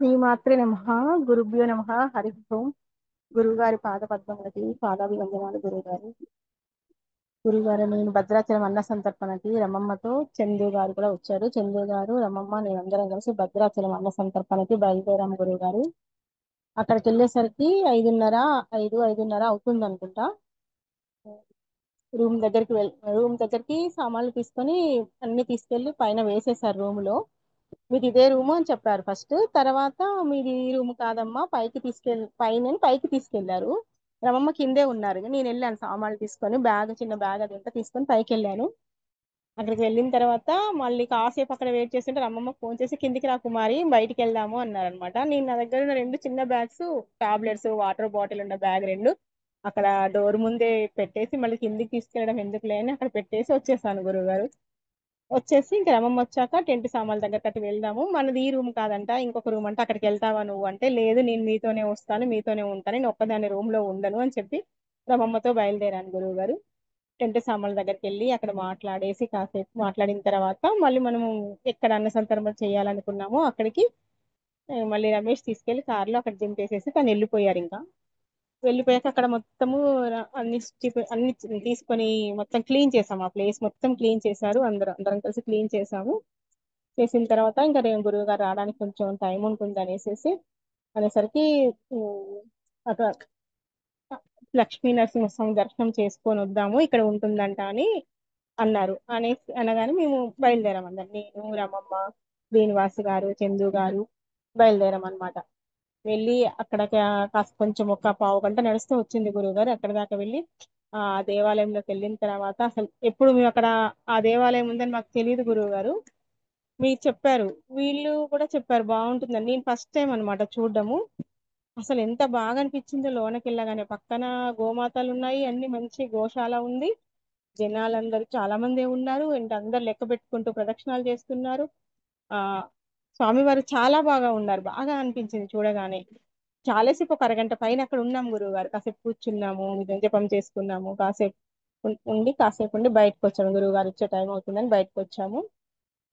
శ్రీమాత్రే నమః. గురుభ్యో నమః. హరి ఓం. గురువుగారి పాద పద్మములకి పాదాభివందనాలు గురువుగారు. గురువుగారు, నేను భద్రాచలం అన్న సంతర్పణకి రమమ్మతో చందు గారు కూడా వచ్చారు. చందు గారు, రమమ్మ, నేను అందరం కలిసి భద్రాచలం అన్న సంతర్పణకి బయలుదేరాము గురువుగారు. అక్కడికి వెళ్ళేసరికి 5:30 అవుతుంది అనుకుంటా. రూమ్ దగ్గరికి సామాన్లు తీసుకొని అన్ని తీసుకెళ్లి పైన వేసేసారు రూమ్ లో. మీది ఇదే రూము అని చెప్పారు ఫస్ట్. తర్వాత మీది ఈ రూమ్ కాదమ్మా, పైకి తీసుకెళ్లారు. రమమ్మ కిందే ఉన్నారు. నేను వెళ్ళాను సామాన్లు తీసుకొని, చిన్న బ్యాగ్ అది అంతా తీసుకొని పైకి వెళ్ళాను. అక్కడికి వెళ్ళిన తర్వాత మళ్ళీ కాసేపు అక్కడ వెయిట్ చేస్తుంటే రమ్మమ్మ ఫోన్ చేసి కిందికి రా కుమారి, బయటికి వెళ్దాము అన్నారనమాట. నేను నా దగ్గర ఉన్న రెండు చిన్న బ్యాగ్స్, టాబ్లెట్స్, వాటర్ బాటిల్ ఉన్న బ్యాగ్ రెండు అక్కడ డోర్ ముందే పెట్టేసి మళ్ళీ కిందికి తీసుకెళ్ళడం ఎందుకులే అని అక్కడ పెట్టేసి వచ్చేసాను గురువుగారు. వచ్చేసి ఇంకా రమమ్మ వచ్చాక టెంట్ సామాన్ల దగ్గర కట్టి వెళ్దాము, మనది ఈ రూమ్ కాదంట, ఇంకొక రూమ్ అంటే అక్కడికి వెళ్తావా నువ్వు అంటే, లేదు నేను మీతోనే వస్తాను, మీతోనే ఉంటాను, నేను ఒక్కదాని రూమ్ లో ఉండను అని చెప్పి రమమ్మతో బయలుదేరాను గురువు గారు. టెంట్ సామాన్ల దగ్గరికి వెళ్ళి అక్కడ మాట్లాడేసి కాసేపు మాట్లాడిన తర్వాత మళ్ళీ మనము ఎక్కడ అన్న సందర్భం చేయాలనుకున్నామో అక్కడికి మళ్ళీ రమేష్ తీసుకెళ్లి కార్లో అక్కడ దింపేసేసి తను వెళ్ళిపోయారు. ఇంకా వెళ్ళిపోయాక అక్కడ మొత్తము అన్ని తీసుకొని మొత్తం క్లీన్ చేసాము. ఆ ప్లేస్ మొత్తం క్లీన్ చేశారు. అందరం కలిసి క్లీన్ చేసాము. చేసిన తర్వాత ఇంకా రేపు గురువు గారు రావడానికి కొంచెం టైం ఉంటుంది అనేసరికి ఉమ్, అక్కడ లక్ష్మీ నరసింహస్వామి దర్శనం చేసుకొని వద్దాము, ఇక్కడ ఉంటుందంట అని అన్నారు. అనగానే మేము బయలుదేరాం అందరం. నేను, రమమ్మ, శ్రీనివాస్ గారు, చందు గారు బయలుదేరాం అనమాట. వెళ్ళి అక్కడ కాస్త కొంచెం ఒక పావు గంట నడుస్తూ వచ్చింది గురువుగారు. అక్కడ దాకా వెళ్ళి ఆ దేవాలయంలోకి వెళ్ళిన తర్వాత అసలు ఎప్పుడు మేము అక్కడ ఆ దేవాలయం ఉందని మాకు తెలియదు గురువు గారు. మీరు చెప్పారు, వీళ్ళు కూడా చెప్పారు బాగుంటుందని. నేను ఫస్ట్ టైం అనమాట చూడడము. అసలు ఎంత బాగా అనిపించిందో లోనకి వెళ్ళగానే. పక్కన గోమాతలు ఉన్నాయి, అన్ని మంచి గోశాల ఉంది, జనాలందరూ చాలా మంది ఉన్నారు, అండ్ అందరు లెక్క పెట్టుకుంటూ ప్రదక్షిణాలు చేస్తున్నారు. ఆ స్వామివారు చాలా బాగా ఉన్నారు, బాగా అనిపించింది చూడగానే. చాలాసేపు ఒక అరగంట పైన అక్కడ ఉన్నాం గురువు గారు. కాసేపు కూర్చున్నాము, జపం చేసుకున్నాము, కాసేపు కాసేపు ఉండి బయటకు వచ్చాము. గురువు గారు వచ్చే టైం అవుతుందని బయటకు వచ్చాము.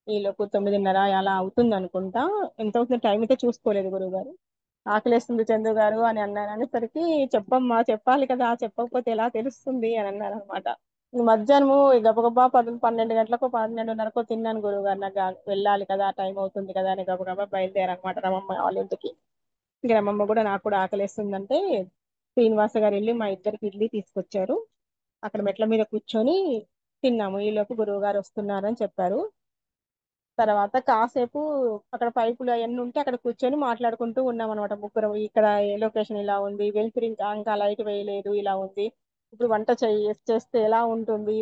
ఈ లోపు 9:30 అలా అవుతుంది అనుకుంటా. ఎంత అవుతుంది టైం అయితే చూసుకోలేదు గురువు గారు. ఆకలేస్తుంది చందు గారు అని అన్నారు. అనేసరికి చెప్పమ్మా, చెప్పాలి కదా, చెప్పకపోతే ఎలా తెలుస్తుంది అని అన్నారు అనమాట. మధ్యాహ్నము గబగబా 12 గంటలకు 12:30కో తిన్నాను గురువు గారు. నాకు వెళ్ళాలి కదా, టైం అవుతుంది కదా అని గబగబా బయలుదేరనమాట రమమ్మ వాళ్ళ ఇంటికి. ఇంక రమమ్మ కూడా నాకు కూడా ఆకలేస్తుందంటే శ్రీనివాస గారు వెళ్ళి మా ఇద్దరికి ఇడ్లీ తీసుకొచ్చారు. అక్కడ మెట్ల మీద కూర్చొని తిన్నాము. ఈ లోపు గురువు గారు వస్తున్నారని చెప్పారు. తర్వాత కాసేపు అక్కడ పైపులు అవన్నీ ఉంటే అక్కడ కూర్చొని మాట్లాడుకుంటూ ఉన్నాం అనమాట ముగ్గురం. ఇక్కడ ఏ లొకేషన్ ఇలా ఉంది, వెలుతురు ఇంకా లైట్ వేయలేదు, ఇలా ఉంది, ఇప్పుడు వంట చేస్తే ఎలా ఉంటుంది,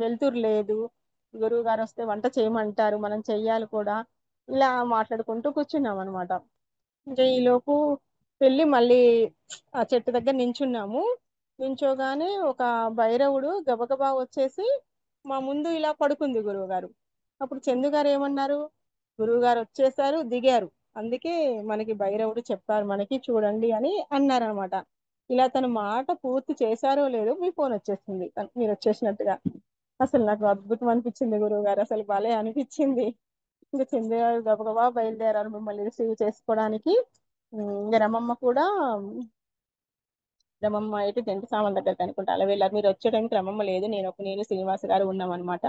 వెలుతురు లేదు, గురువు గారు వస్తే వంట చేయమంటారు, మనం చెయ్యాలి కూడా, ఇలా మాట్లాడుకుంటూ కూర్చున్నాం అనమాట. ఇంకా ఈ లోపు వెళ్ళి మళ్ళీ ఆ చెట్టు దగ్గర నించున్నాము. నించోగానే ఒక భైరవుడు గబగబా వచ్చేసి మా ముందు ఇలా పడుకుంది గురువు గారు. అప్పుడు చందు గారు ఏమన్నారు, గురువు గారు వచ్చేసారు, దిగారు, అందుకే మనకి భైరవుడు చెప్పారు మనకి చూడండి అని అన్నారనమాట. ఇలా తన మాట పూర్తి చేశారో లేదో మీ ఫోన్ వచ్చేస్తుంది మీరు వచ్చేసినట్టుగా. అసలు నాకు అద్భుతం అనిపించింది గురువు గారు, అసలు భలే అనిపించింది. ఇంకా చందు గారు గబగబా బయలుదేరారు మిమ్మల్ని రిసీవ్ చేసుకోవడానికి. ఇంకా రమమ్మ అయితే టెంట్ సామాన్ దగ్గరికి అనుకుంటా అలా వెళ్ళారు. మీరు వచ్చే టైంకి రమమ్మ లేదు, నేను శ్రీనివాస గారు ఉన్నాం అనమాట.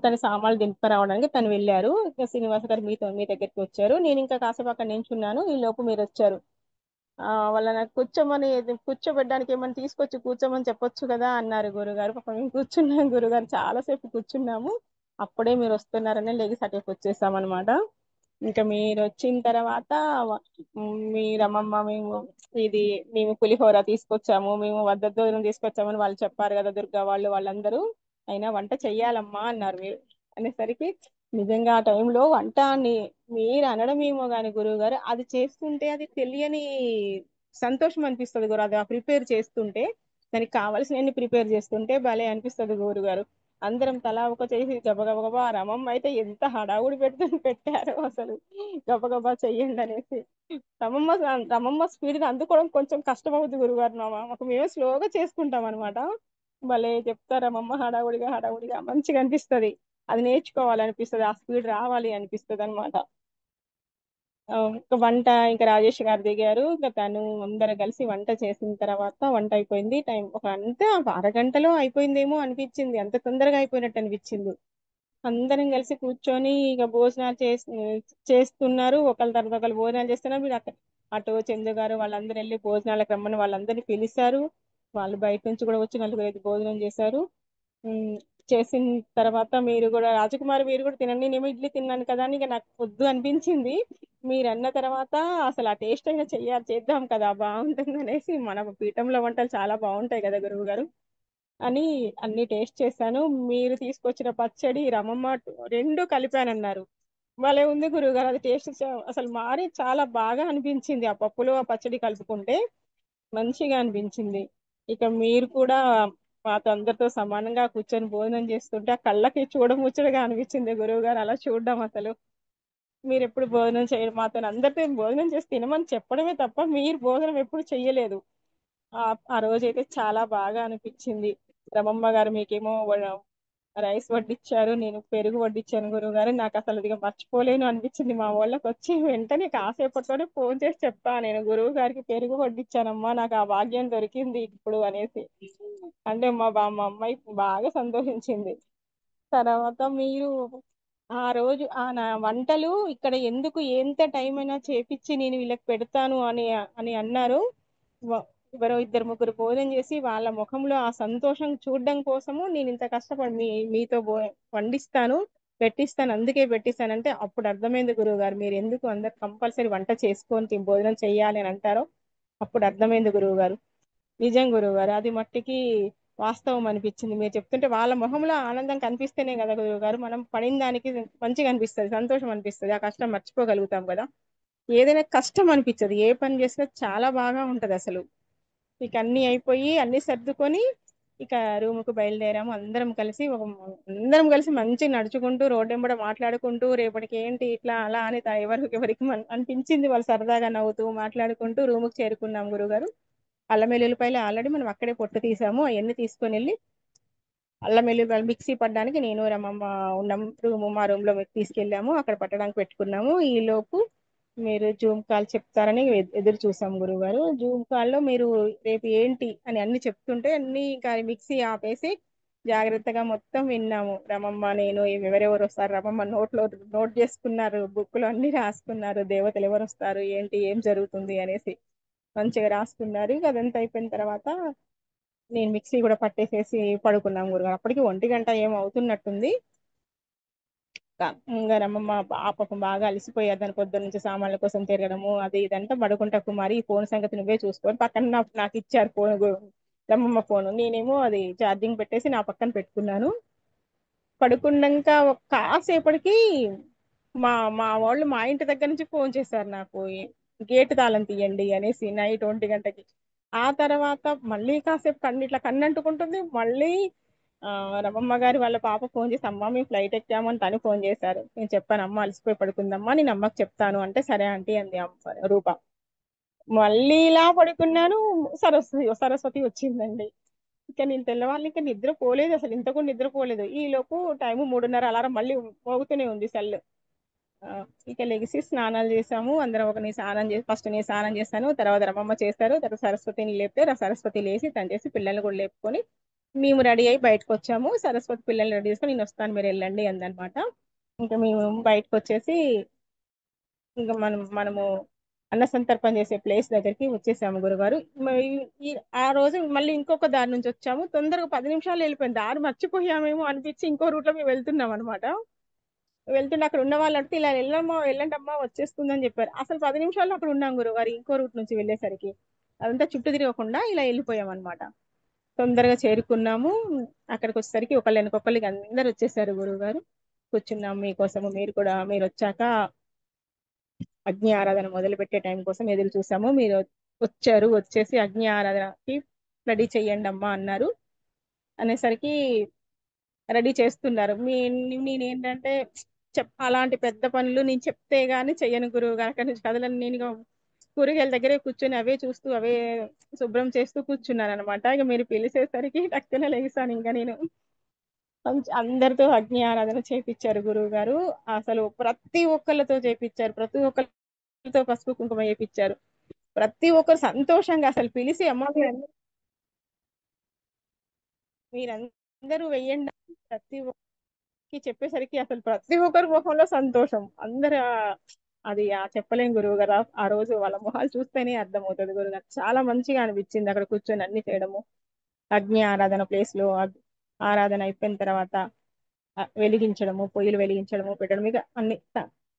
తన సామాన్లు దింపరావడానికి తను వెళ్ళారు. ఇంకా శ్రీనివాస గారు మీ దగ్గరికి వచ్చారు. నేను ఇంకా కాసేపు అక్కడ నించున్నాను. ఈ లోపు మీరు వచ్చారు. వాళ్ళ నాకు కూర్చోబెట్టడానికి ఏమన్నా తీసుకొచ్చి కూర్చోమని చెప్పొచ్చు కదా అన్నారు గురుగారు. పాపం మేము కూర్చున్నాం గురుగారు, చాలాసేపు కూర్చున్నాము. అప్పుడే మీరు వస్తున్నారని లెగిసి అక్కడికి వచ్చేసామన్నమాట. ఇంకా మీరు వచ్చిన తర్వాత మీరమ్మమ్మ ఇది మేము పులిహోర తీసుకొచ్చాము, మేము వద్దదోజనం తీసుకొచ్చామని వాళ్ళు చెప్పారు కదా దుర్గా వాళ్ళందరూ, అయినా వంట చెయ్యాలమ్మా అన్నారు. మీరు అనేసరికి నిజంగా ఆ టైంలో మీరు అనడమేమో కానీ గురువు గారు, అది చేస్తుంటే అది తెలియని సంతోషం అనిపిస్తుంది గురు. అది ప్రిపేర్ చేస్తుంటే, దానికి కావాల్సినవన్నీ ప్రిపేర్ చేస్తుంటే భలే అనిపిస్తుంది గురువు గారు. అందరం తలా ఒక చేసి గబగబా రమమ్మ అయితే ఎంత హడావుడి పెట్టారో అసలు, గబగబా చెయ్యండి అనేసి. రమమ్మ రమమ్మ స్పీడ్ గా అందుకోవడం కొంచెం కష్టం అవుతుంది గురుగారు, మాకు మేము స్లోగా చేసుకుంటాం అనమాట. భలే చెప్తారు రమమ్మ, హడావుడిగా హడావుడిగా మంచిగా అనిపిస్తది. అది నేర్చుకోవాలనిపిస్తది, ఆ స్పీడ్ రావాలి అనిపిస్తది అనమాట. ఇంకా వంట ఇంకా రాజేష్ గారు దిగారు, ఇంకా తను అందరు కలిసి వంట చేసిన తర్వాత వంట అయిపోయింది. టైం ఒక అంతే ఒక అరగంటలో అయిపోయిందేమో అనిపించింది, అంత తొందరగా అయిపోయినట్టు అనిపించింది. అందరం కలిసి కూర్చొని ఇక భోజనాలు చేస్తున్నారు, ఒకళ్ళ తర్వాత ఒకళ్ళు భోజనాలు చేస్తున్నారు. మీరు అటు చందు గారు వాళ్ళందరూ వెళ్ళి భోజనాలకు రమ్మని వాళ్ళందరినీ పిలిచారు. వాళ్ళు బయట నుంచి కూడా వచ్చి నలుగురు ఐదు భోజనం చేశారు. ఉమ్, చేసిన తర్వాత మీరు కూడా రాజకుమారి మీరు కూడా తినండి, నేను ఇడ్లీ తిన్నాను కదా అని ఇక నాకు వద్దు అనిపించింది. మీరు అన్న తర్వాత అసలు ఆ టేస్ట్ అయినా చేద్దాం కదా బాగుంటుంది అనేసి, మన పీఠంలో వంటలు చాలా బాగుంటాయి కదా గురువు గారు అని అన్ని టేస్ట్ చేశాను. మీరు తీసుకొచ్చిన పచ్చడి రమమ్మ రెండు కలిపానన్నారు. భలే ఉంది గురువుగారు, అది టేస్ట్ అసలు మారి చాలా బాగా అనిపించింది. ఆ పప్పులో ఆ పచ్చడి కలుపుకుంటే మంచిగా అనిపించింది. ఇక మీరు కూడా మాతో అందరితో సమానంగా కూర్చొని భోజనం చేస్తుంటే ఆ కళ్ళకి చూడముచ్చటగా అనిపించింది గురువు గారు, అలా చూడడం అసలు. మీరు ఎప్పుడు భోజనం చేయడం, మాతో అందరితో భోజనం చేసి తినమని చెప్పడమే తప్ప మీరు భోజనం ఎప్పుడు చెయ్యలేదు. ఆ ఆ రోజైతే చాలా బాగా అనిపించింది. రమమ్మ గారు మీకేమో రైస్ వడ్డిచ్చారు, నేను పెరుగు వడ్డిచ్చాను గురువు గారు. నాకు అసలు ఇదిగా మర్చిపోలేను అనిపించింది. మా వాళ్ళకి వచ్చి వెంటనే కాసేపట్లోనే ఫోన్ చేసి చెప్పా, నేను గురువు గారికి పెరుగు వడ్డిచ్చానమ్మా, నాకు ఆ భాగ్యం దొరికింది ఇప్పుడు అనేసి. అంటే మా అమ్మాయి బాగా సంతోషించింది. తర్వాత మీరు ఆ రోజు ఆ నా వంటలు ఇక్కడ ఎందుకు ఎంత టైం అయినా చేపిచ్చి నేను వీళ్ళకి పెడతాను అని అన్నారు. వ- ఎవరో ఇద్దరు ముగ్గురు భోజనం చేసి వాళ్ళ ముఖంలో ఆ సంతోషం చూడడం కోసము నేను ఇంత కష్టపడి మీతో వండిస్తాను, పెట్టిస్తాను, అందుకే పెట్టిస్తానంటే అప్పుడు అర్థమైంది గురువు గారు మీరు ఎందుకు అందరు కంపల్సరీ వంట చేసుకొని భోజనం చెయ్యాలి అని అంటారో. అప్పుడు అర్థమైంది గురువు గారు. నిజం గురువు గారు, అది మట్టికి వాస్తవం అనిపించింది. మీరు చెప్తుంటే వాళ్ళ మొహంలో ఆనందం కనిపిస్తేనే కదా గురువు గారు మనం పడిన దానికి మంచిగా అనిపిస్తుంది, సంతోషం అనిపిస్తుంది, ఆ కష్టం మర్చిపోగలుగుతాం కదా. ఏదైనా కష్టం అనిపించదు, ఏ పని చేసినా చాలా బాగా ఉంటది అసలు. ఇక అన్ని అయిపోయి అన్ని సర్దుకొని ఇక రూమ్ కు బయలుదేరాము. అందరం కలిసి మంచిగా నడుచుకుంటూ రోడ్డు వెంబడ మాట్లాడుకుంటూ రేపటికి ఏంటి ఇట్లా అలా అని ఎవరికి అనిపించింది వాళ్ళు సరదాగా నవ్వుతూ మాట్లాడుకుంటూ రూమ్ కు చేరుకున్నాం గురుగారు. అల్లం వెల్లుల్లిపాయలు ఆల్రెడీ మనం అక్కడే పొట్టు తీసాము, అవన్నీ తీసుకొని వెళ్ళి అల్లం వెల్లుల్లిపాయలు మిక్సీ పట్టడానికి నేను రమ్మమ్మ ఉన్నాం మా రూమ్ లో తీసుకెళ్ళాము, అక్కడ పట్టడానికి పెట్టుకున్నాము. ఈ లోపు మీరు జూమ్ కాల్ చెప్తారని ఎదురు చూసాం గురువు గారు. జూమ్ కాల్లో మీరు రేపు ఏంటి అని అన్ని చెప్తుంటే అన్ని ఇంకా మిక్సీ ఆపేసి జాగ్రత్తగా మొత్తం విన్నాము. రమమ్మ నేను ఎవరెవరు వస్తారు, రమమ్మ నోట్ చేసుకున్నారు, బుక్ లో అన్ని రాసుకున్నారు, దేవతలు ఎవరు వస్తారు ఏంటి ఏం జరుగుతుంది అనేసి మంచిగా రాసుకున్నారు. ఇక అదంతా అయిపోయిన తర్వాత నేను మిక్సీ కూడా పట్టేసేసి పడుకున్నాం గురుగారు. అప్పటికి 1 గంట ఏమో అవుతున్నట్టుంది. ఇంకా రమ్మమ్మ పాపం బాగా అలసిపోయారు, దాని పొద్దున్న నుంచి సామాన్ల కోసం తిరగడము అది ఇదంతా. పడుకుంటా కుమారి ఈ ఫోన్ సంగతి నువ్వే చూసుకొని పక్కన నాకు ఇచ్చారు ఫోన్, రమ్మమ్మ ఫోన్. నేనేమో అది ఛార్జింగ్ పెట్టేసి నా పక్కన పెట్టుకున్నాను. పడుకున్నాక ఒక కాసేపటికి మా మా వాళ్ళు మా ఇంటి దగ్గర నుంచి ఫోన్ చేశారు నాకు, గేటు తాళం తీయండి అనేసి నైట్ 1 గంటకి. ఆ తర్వాత మళ్ళీ కాసేపు ఇట్లా కన్నంటుకుంటుంది. మళ్ళీ ఆ రమమ్మ గారి వాళ్ళ పాప ఫోన్ చేసి అమ్మ మేము ఫ్లైట్ ఎక్కాము అని తను ఫోన్ చేశారు. నేను చెప్పాను అమ్మ అలసిపోయి పడుకుందమ్మా, నేను అమ్మకి చెప్తాను అంటే సరే ఆంటీ అంది రూప. మళ్ళీ ఇలా పడుకున్నాను, సరస్వతి వచ్చిందండి. ఇక నేను తెల్లవాళ్ళు ఇక నిద్ర పోలేదు, అసలు ఇంత కూడా నిద్రపోలేదు. ఈ లోపు టైము 3:30 అలారం మళ్ళీ మోగుతూనే ఉంది సెల్. ఆ, ఇక లెగిసి స్నానాలు చేసాము అందరం. ఒక నేను స్నానం చేసి ఫస్ట్ నేను స్నానం చేస్తాను, తర్వాత రమమ్మ చేస్తారు, తర్వాత సరస్వతిని లేపితే సరస్వతి లేచి తను చేసి పిల్లల్ని కూడా లేపుకొని మేము రెడీ అయ్యి బయటకు వచ్చాము. సరస్వతి పిల్లల్ని రెడీ చేసుకొని నేను వస్తాను మీరు వెళ్ళండి అందనమాట. ఇంకా మేము బయటకు వచ్చేసి ఇంకా మనము అన్న సంతర్పణ చేసే ప్లేస్ దగ్గరికి వచ్చేసాము గురుగారు. ఆ రోజు మళ్ళీ ఇంకొక దారి నుంచి వచ్చాము, తొందరగా 10 నిమిషాలు వెళ్ళిపోయింది, దారి మర్చిపోయామేమో అనిపించి ఇంకో రూట్ లో మేము వెళ్తున్నాం అనమాట. వెళ్తుంటే అక్కడ ఉన్న వాళ్ళు అంటే ఇలా వెళ్ళమ్మా వెళ్ళండి అమ్మా వచ్చేస్తుందని చెప్పారు. అసలు 10 నిమిషాల్లో అక్కడ ఉన్నాం గురుగారు, ఇంకో రూట్ నుంచి వెళ్ళేసరికి అదంతా చుట్టూ తిరగకుండా ఇలా వెళ్ళిపోయాం అనమాట. తొందరగా చేరుకున్నాము. అక్కడికి వచ్చేసరికి ఒకళ్ళ వెనకొకళ్ళకి అందరు వచ్చేసారు గురువుగారు. కూర్చున్నాం మీకోసము, మీరు వచ్చాక అగ్ని ఆరాధన మొదలు పెట్టే టైం కోసం ఎదురు చూసాము. మీరు వచ్చారు, వచ్చేసి అగ్ని ఆరాధనకి రెడీ చెయ్యండి అమ్మా అన్నారు. అనేసరికి రెడీ చేస్తున్నారు. నేనేంటంటే అలాంటి పెద్ద పనులు నేను చెప్తే గాని చెయ్యను గురువు గారు. అక్కడి నుంచి కదలను. నేను ఇక కూరగాయల దగ్గరే కూర్చొని అవే చూస్తూ అవే శుభ్రం చేస్తూ కూర్చున్నాను అనమాట. ఇక మీరు పిలిచేసరికి టక్కున లెగిసాను ఇంకా నేను. అందరితో అగ్ని ఆరాధన చేపించారు గురువు గారు. అసలు ప్రతి ఒక్కళ్ళతో చేపించారు. ప్రతి ఒక్కరితో పసుపు కుంకుమ చేపించారు. ప్రతి ఒక్కరు సంతోషంగా అసలు పిలిచి అమ్మ మీరందరూ వెయ్యండి అని ప్రతి ఒక్కరికి చెప్పేసరికి అసలు ప్రతి ఒక్కరి ముఖంలో సంతోషం. అందరు అది చెప్పలేం గురువు గారు. ఆ రోజు వాళ్ళ మొహాలు చూస్తేనే అర్థమవుతుంది గురువు గారు. చాలా మంచిగా అనిపించింది అక్కడ కూర్చొని అన్ని చేయడము. అగ్ని ఆరాధన ప్లేస్ లో ఆరాధన అయిపోయిన తర్వాత వెలిగించడము, పొయ్యిలు వెలిగించడము, పెట్టడం, ఇక అన్ని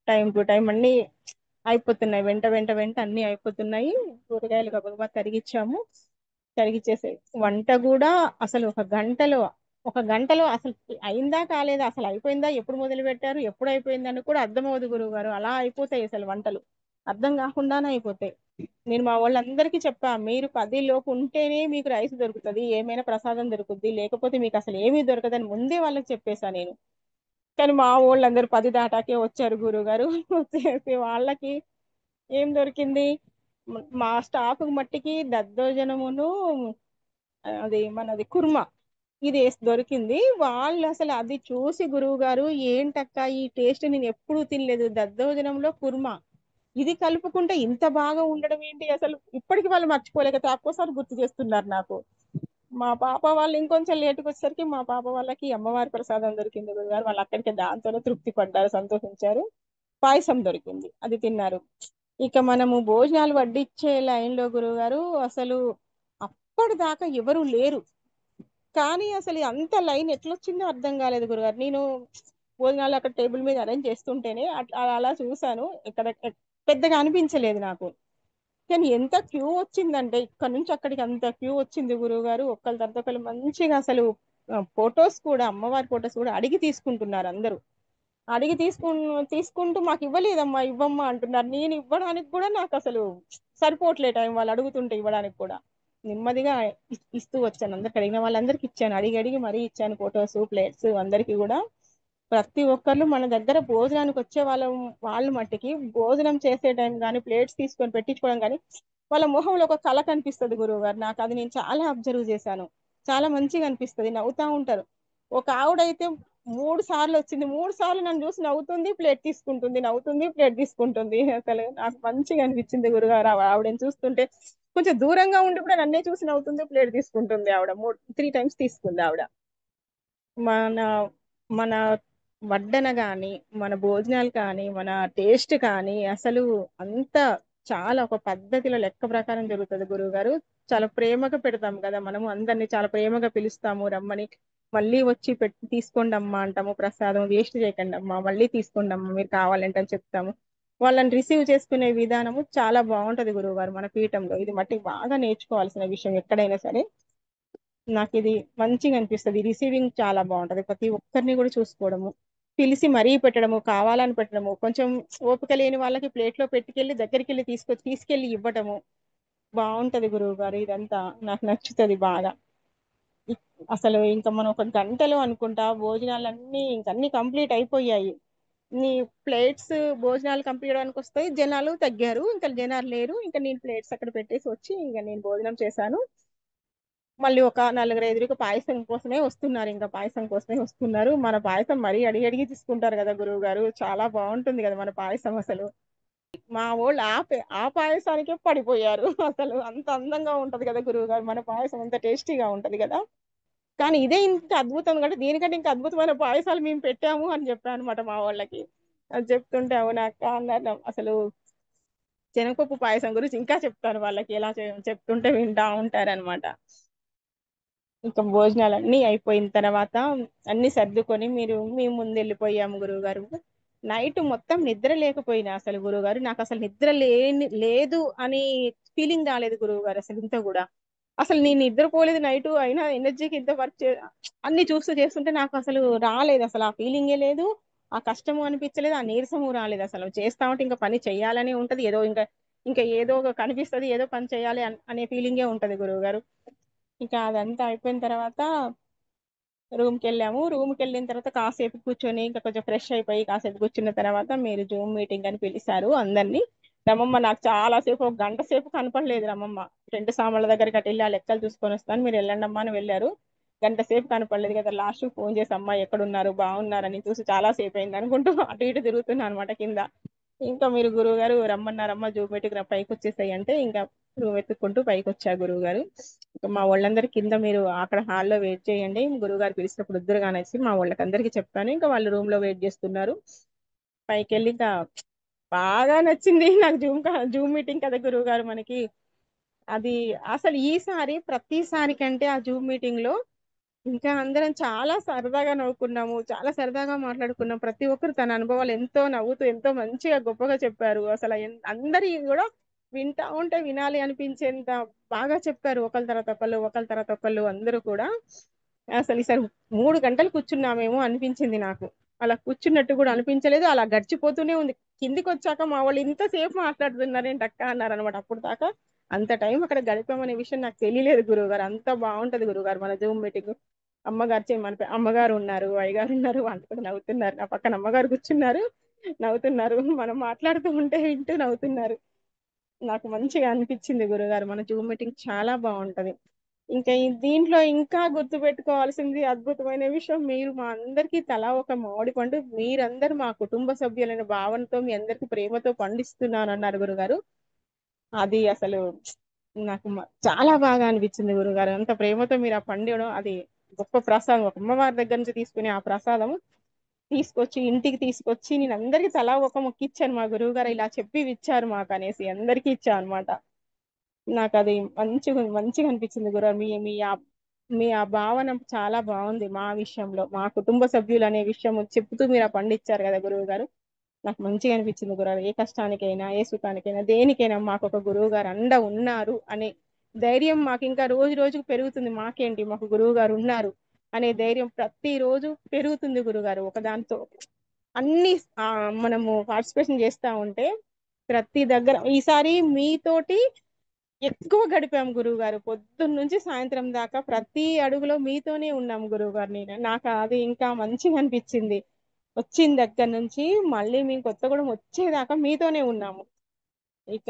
టైం టు టైం అన్ని అయిపోతున్నాయి. వెంట వెంట వెంట అన్ని అయిపోతున్నాయి. కూరగాయలు గబగబా తరిగిచ్చాము. తరిగిచ్చేసే వంట కూడా అసలు ఒక గంటలో అసలు అయిందా కాలేదా, అసలు అయిపోయిందా, ఎప్పుడు మొదలు పెట్టారు, ఎప్పుడు అయిపోయిందని కూడా అర్థం అవ్వదు గురువు గారు. అలా అయిపోతాయి అసలు వంటలు. అర్థం కాకుండానే అయిపోతాయి. నేను మా వాళ్ళందరికీ చెప్పా, మీరు 10 లోపు ఉంటేనే మీకు రైస్ దొరుకుతుంది, ఏమైనా ప్రసాదం దొరుకుద్ది, లేకపోతే మీకు అసలు ఏమీ దొరకదని ముందే వాళ్ళకి చెప్పేశా నేను. కానీ మా వాళ్ళందరూ 10 దాటాకే వచ్చారు గురువు గారు. వచ్చేసి వాళ్ళకి ఏం దొరికింది, మా స్టాఫ్ మట్టికి దద్దోజనమును అది మనది కుర్మా ఇది వేసి దొరికింది. వాళ్ళు అసలు అది చూసి గురువు గారు, ఏంటక్క ఈ టేస్ట్ నేను ఎప్పుడూ తినలేదు, దద్దోజనంలో కుర్మా ఇది కలుపుకుంటే ఇంత బాగా ఉండడం ఏంటి, అసలు ఇప్పటికి వాళ్ళు మర్చిపోలేక ఒక్కోసారి గుర్తు చేస్తున్నారు నాకు. మా పాప వాళ్ళు ఇంకొంచెం లేటుగా వచ్చేసరికి మా పాప వాళ్ళకి అమ్మవారి ప్రసాదం దొరికింది గురుగారు. వాళ్ళు అక్కడికి దాంతోనే తృప్తి పడ్డారు, సంతోషించారు. పాయసం దొరికింది, అది తిన్నారు. ఇక మనము భోజనాలు వడ్డించే లైన్ లో గురువుగారు అసలు అప్పటిదాకా ఎవరు లేరు. కానీ అసలు అంత లైన్ ఎట్లొచ్చిందో అర్థం కాలేదు గురుగారు. నేను భోజనాలు అక్కడ టేబుల్ మీద అరేంజ్ చేస్తుంటేనే అట్లా అలా చూసాను. ఇక్కడ పెద్దగా అనిపించలేదు నాకు. కానీ ఎంత క్యూ వచ్చిందంటే ఇక్కడ నుంచి అక్కడికి అంత క్యూ వచ్చింది గురువు గారు. ఒకళ్ళ తర్వాత ఒకళ్ళు మంచిగా అసలు ఫొటోస్ కూడా, అమ్మవారి ఫొటోస్ కూడా అడిగి తీసుకుంటున్నారు అందరూ. అడిగి తీసుకుంటూ మాకు ఇవ్వలేదమ్మా ఇవ్వమ్మా అంటున్నారు. నేను ఇవ్వడానికి కూడా నాకు అసలు సరిపోవట్లే టైం, వాళ్ళు అడుగుతుంటే ఇవ్వడానికి కూడా. నెమ్మదిగా ఇస్తూ వచ్చాను. అందరికి అడిగిన వాళ్ళందరికి ఇచ్చాను, అడిగి అడిగి మరీ ఇచ్చాను ఫొటోస్ ప్లేట్స్ అందరికి కూడా. ప్రతి ఒక్కళ్ళు మన దగ్గర భోజనానికి వచ్చే వాళ్ళు మట్టికి భోజనం చేసే టైం కానీ ప్లేట్స్ తీసుకొని పెట్టించుకోవడం కానీ వాళ్ళ మొహంలో ఒక కళ కనిపిస్తుంది గురువు గారు. నాకు అది నేను చాలా అబ్జర్వ్ చేశాను. చాలా మంచిగా అనిపిస్తుంది, నవ్వుతా ఉంటారు. ఒక ఆవిడైతే 3 సార్లు వచ్చింది, 3 సార్లు నన్ను చూసి నవ్వుతుంది, ప్లేట్ తీసుకుంటుంది, నవ్వుతుంది, ప్లేట్ తీసుకుంటుంది. అసలు నాకు మంచిగా అనిపించింది గురుగారు. ఆవిడని చూస్తుంటే కొంచెం దూరంగా ఉండి కూడా నన్నే చూసి నవ్వుతుంది, ప్లేట్ తీసుకుంటుంది. ఆవిడ 3 టైమ్స్ తీసుకుంది ఆవిడ. మన మన వడ్డన కానీ, మన భోజనాలు కానీ, మన టేస్ట్ కానీ అసలు అంత చాలా ఒక పద్ధతిలో లెక్క ప్రకారం జరుగుతుంది గురువు గారు. చాలా ప్రేమగా పెడతాం కదా మనము, అందరినీ చాలా ప్రేమగా పిలుస్తాము రమ్మని. మళ్ళీ వచ్చి తీసుకోండి అమ్మా అంటాము, ప్రసాదం వేస్ట్ చేయకండి అమ్మా, మళ్ళీ తీసుకోండి అమ్మా మీరు కావాలంటే అని చెప్తాము. వాళ్ళని రిసీవ్ చేసుకునే విధానము చాలా బాగుంటది గురువు గారు. మన పీఠంలో ఇది మట్టి బాగా నేర్చుకోవాల్సిన విషయం ఎక్కడైనా సరే. నాకు ఇది మంచిగా అనిపిస్తుంది. రిసీవింగ్ చాలా బాగుంటది, ప్రతి ఒక్కరిని కూడా చూసుకోవడము, పిలిచి మరీ పెట్టడము, కావాలని పెట్టడము, కొంచెం ఓపిక లేని వాళ్ళకి ప్లేట్ లో పెట్టుకెళ్ళి దగ్గరికి వెళ్ళి తీసుకెళ్ళి ఇవ్వటము బాగుంటది గురువు గారు. ఇదంతా నాకు నచ్చుతుంది బాగా. ఇ- అసలు ఇంకా మనం ఒక గంటలో అనుకుంటా భోజనాలన్నీ ఇంక అన్ని కంప్లీట్ అయిపోయాయి. నీ ప్లేట్స్ భోజనాలు కంప్లీట్ అవడానికి వస్తాయి, జనాలు తగ్గారు, ఇంకా జనాలు లేరు. ఇంకా నేను ప్లేట్స్ అక్కడ పెట్టేసి వచ్చి ఇంకా నేను భోజనం చేశాను. మళ్ళీ ఒక నలుగురు ఐదుగురికి పాయసం కోసమే వస్తున్నారు, ఇంకా పాయసం కోసమే వస్తున్నారు. మన పాయసం మరీ అడిగి అడిగి తీసుకుంటారు కదా గురువు గారు, చాలా బాగుంటుంది కదా మన పాయసం అసలు. మా వాళ్ళు ఆ పాయసానికే పడిపోయారు. అసలు అంత అందంగా ఉంటది కదా గురువు గారు మన పాయసం, అంత టేస్టీగా ఉంటది కదా. కానీ ఇదే ఇంత అద్భుతం కంటే దీనికంటే ఇంకా అద్భుతమైన పాయసాలు మేము పెట్టాము అని చెప్పాను అనమాట మా వాళ్ళకి. అది చెప్తుంటే అవునా అక్క అన్నారు. అసలు శనగపప్పు పాయసం గురించి ఇంకా చెప్తాను వాళ్ళకి, ఎలా చెప్తుంటే వింటా ఉంటారనమాట. ఇంకా భోజనాలు అన్నీ అయిపోయిన తర్వాత అన్ని సర్దుకొని మేము ముందు వెళ్ళిపోయాము గురువు గారు. నైట్ మొత్తం నిద్ర లేకపోయినా అసలు గురువు గారు, నాకు అసలు నిద్ర లేదు అని ఫీలింగ్ రాలేదు గురువు గారు అసలు ఇంత కూడా. అసలు నేను నిద్రపోలేదు నైట్, అయినా ఎనర్జీకి ఇంత అన్ని చూస్తూ చేస్తుంటే నాకు అసలు రాలేదు, అసలు ఆ ఫీలింగే లేదు. ఆ కష్టము అనిపించలేదు, ఆ నీరసము రాలేదు. అసలు చేస్తా ఉంటే ఇంకా పని చెయ్యాలనే ఉంటది, ఏదో ఇంకా ఏదో ఒక కనిపిస్తది, ఏదో పని చేయాలి అనే ఫీలింగే ఉంటది గురువు గారు. ఇంకా అదంతా అయిపోయిన తర్వాత రూమ్కి వెళ్ళాము. రూమ్కి వెళ్ళిన తర్వాత కాసేపు కూర్చొని ఇంకా కొంచెం ఫ్రెష్ అయిపోయి కాసేపు కూర్చున్న తర్వాత మీరు జూమ్ మీటింగ్ అని పిలిచారు అందరినీ. రమమ్మ నాకు చాలా సేపు, ఒక గంట సేపు కనపడలేదు రమమ్మ. రెండు సామాన్ల దగ్గరికి అటు వెళ్ళి ఆ లెక్కలు చూసుకొని వస్తాను, మీరు వెళ్ళండి అమ్మా అని వెళ్ళారు. గంట సేపు కనపడలేదు కదా, లాస్ట్ ఫోన్ చేసి అమ్మా ఎక్కడున్నారు బాగున్నారని చూసి చాలా సేపు అయింది అనుకుంటూ అటు ఇటు తిరుగుతున్నా అనమాట కింద. ఇంకా మీరు గురువు గారు రమ్మన్నారమ్మా జూమ్ మీటింగ్ పైకి వచ్చేసాయి అంటే ఇంకా రూమ్ ఎత్తుక్కుంటూ పైకి వచ్చా గురువు గారు. ఇంకా మా వాళ్ళందరి కింద మీరు అక్కడ హాల్లో వెయిట్ చేయండి, గురువు గారు పిలిచినప్పుడు వద్దురుగా అనేసి మా వాళ్ళకి అందరికి చెప్పాను. ఇంకా వాళ్ళు రూమ్ లో వెయిట్ చేస్తున్నారు. పైకి వెళ్ళి ఇంకా బాగా నచ్చింది నాకు జూమ్ మీటింగ్ కదా గురువు గారు మనకి. అది అసలు ఈసారి ప్రతిసారి కంటే ఆ జూమ్ మీటింగ్ లో ఇంకా అందరం చాలా సరదాగా నవ్వుకున్నాము, చాలా సరదాగా మాట్లాడుకున్నాం. ప్రతి ఒక్కరు తన అనుభవాలు ఎంతో నవ్వుతూ ఎంతో మంచిగా గొప్పగా చెప్పారు. అసలు అందరి కూడా వింటా ఉంటే వినాలి అనిపించేంత బాగా చెప్పారు. ఒకళ్ళ తర్వాత ఒకళ్ళు, ఒకళ్ళ తర్వాత ఒకళ్ళు అందరూ కూడా. అసలు ఈసారి 3 గంటలు కూర్చున్నామేమో అనిపించింది నాకు. అలా కూర్చున్నట్టు కూడా అనిపించలేదు, అలా గడిచిపోతూనే ఉంది. కిందికి వచ్చాక మా వాళ్ళు ఇంతసేపు మాట్లాడుతున్నారేంటి అక్క అన్నారు అనమాట. అప్పుడు దాకా అంత టైం అక్కడ గడిపామనే విషయం నాకు తెలియలేదు గురువుగారు. అంత బాగుంటది గురువుగారు మన జూమ్ మీటింగ్. అమ్మగారు మన అమ్మగారు ఉన్నారు, అయ్యగారు ఉన్నారు, వాళ్ళు కూడా నవ్వుతున్నారు. నా పక్కన అమ్మగారు కూర్చున్నారు, నవ్వుతున్నారు. మనం మాట్లాడుతూ ఉంటే వింటూ నవ్వుతున్నారు. నాకు మంచిగా అనిపించింది గురుగారు, మన జూమ్ మీటింగ్ చాలా బాగుంటది. ఇంకా దీంట్లో ఇంకా గుర్తు పెట్టుకోవాల్సింది అద్భుతమైన విషయం, మీరు మా అందరికీ తలా ఒక మామిడి పండు మీరందరూ మా కుటుంబ సభ్యులైన భావనతో మీ అందరికి ప్రేమతో పండిస్తున్నాను అన్నారు గురుగారు. అది అసలు నాకు చాలా బాగా అనిపించింది గురుగారు. అంత ప్రేమతో మీరు ఆ పండియడం అది గొప్ప ప్రసాదం. ఒక అమ్మవారి దగ్గర నుంచి తీసుకునే ఆ ప్రసాదం తీసుకొచ్చి ఇంటికి తీసుకొచ్చి నేను అందరికి తలా ఒక ముక్క ఇచ్చాను. మా గురువు గారు ఇలా చెప్పి ఇచ్చారు మాకు అనేసి అందరికి ఇచ్చా అనమాట. నాకు అది మంచిగా మంచిగా అనిపించింది గురువు. మీ ఆ భావన చాలా బాగుంది మా విషయంలో, మా కుటుంబ సభ్యులు అనే విషయం చెప్తూ మీరు ఆ పండిచ్చారు కదా గురువు గారు. నాకు మంచిగా అనిపించింది గురువు. ఏ కష్టానికైనా ఏ సుఖానికైనా దేనికైనా మాకు ఒక గురువు గారు అండ ఉన్నారు అనే ధైర్యం మాకు ఇంకా రోజు రోజుకు పెరుగుతుంది. మాకేంటి మాకు గురువు గారు ఉన్నారు అనే ధైర్యం ప్రతి రోజు పెరుగుతుంది గురుగారు. ఒకదానితో అన్ని ఆ, మనము పార్టిసిపేషన్ చేస్తా ఉంటే ప్రతి దగ్గర ఈసారి మీతోటి ఎక్కువ గడిపాం గురువు గారు. పొద్దున్న నుంచి సాయంత్రం దాకా ప్రతి అడుగులో మీతోనే ఉన్నాం గురువు గారు. నేను నాకు అది ఇంకా మంచిగా అనిపించింది. వచ్చిన దగ్గర నుంచి మళ్ళీ మేము కొత్తగూడెం వచ్చేదాకా మీతోనే ఉన్నాము. ఇక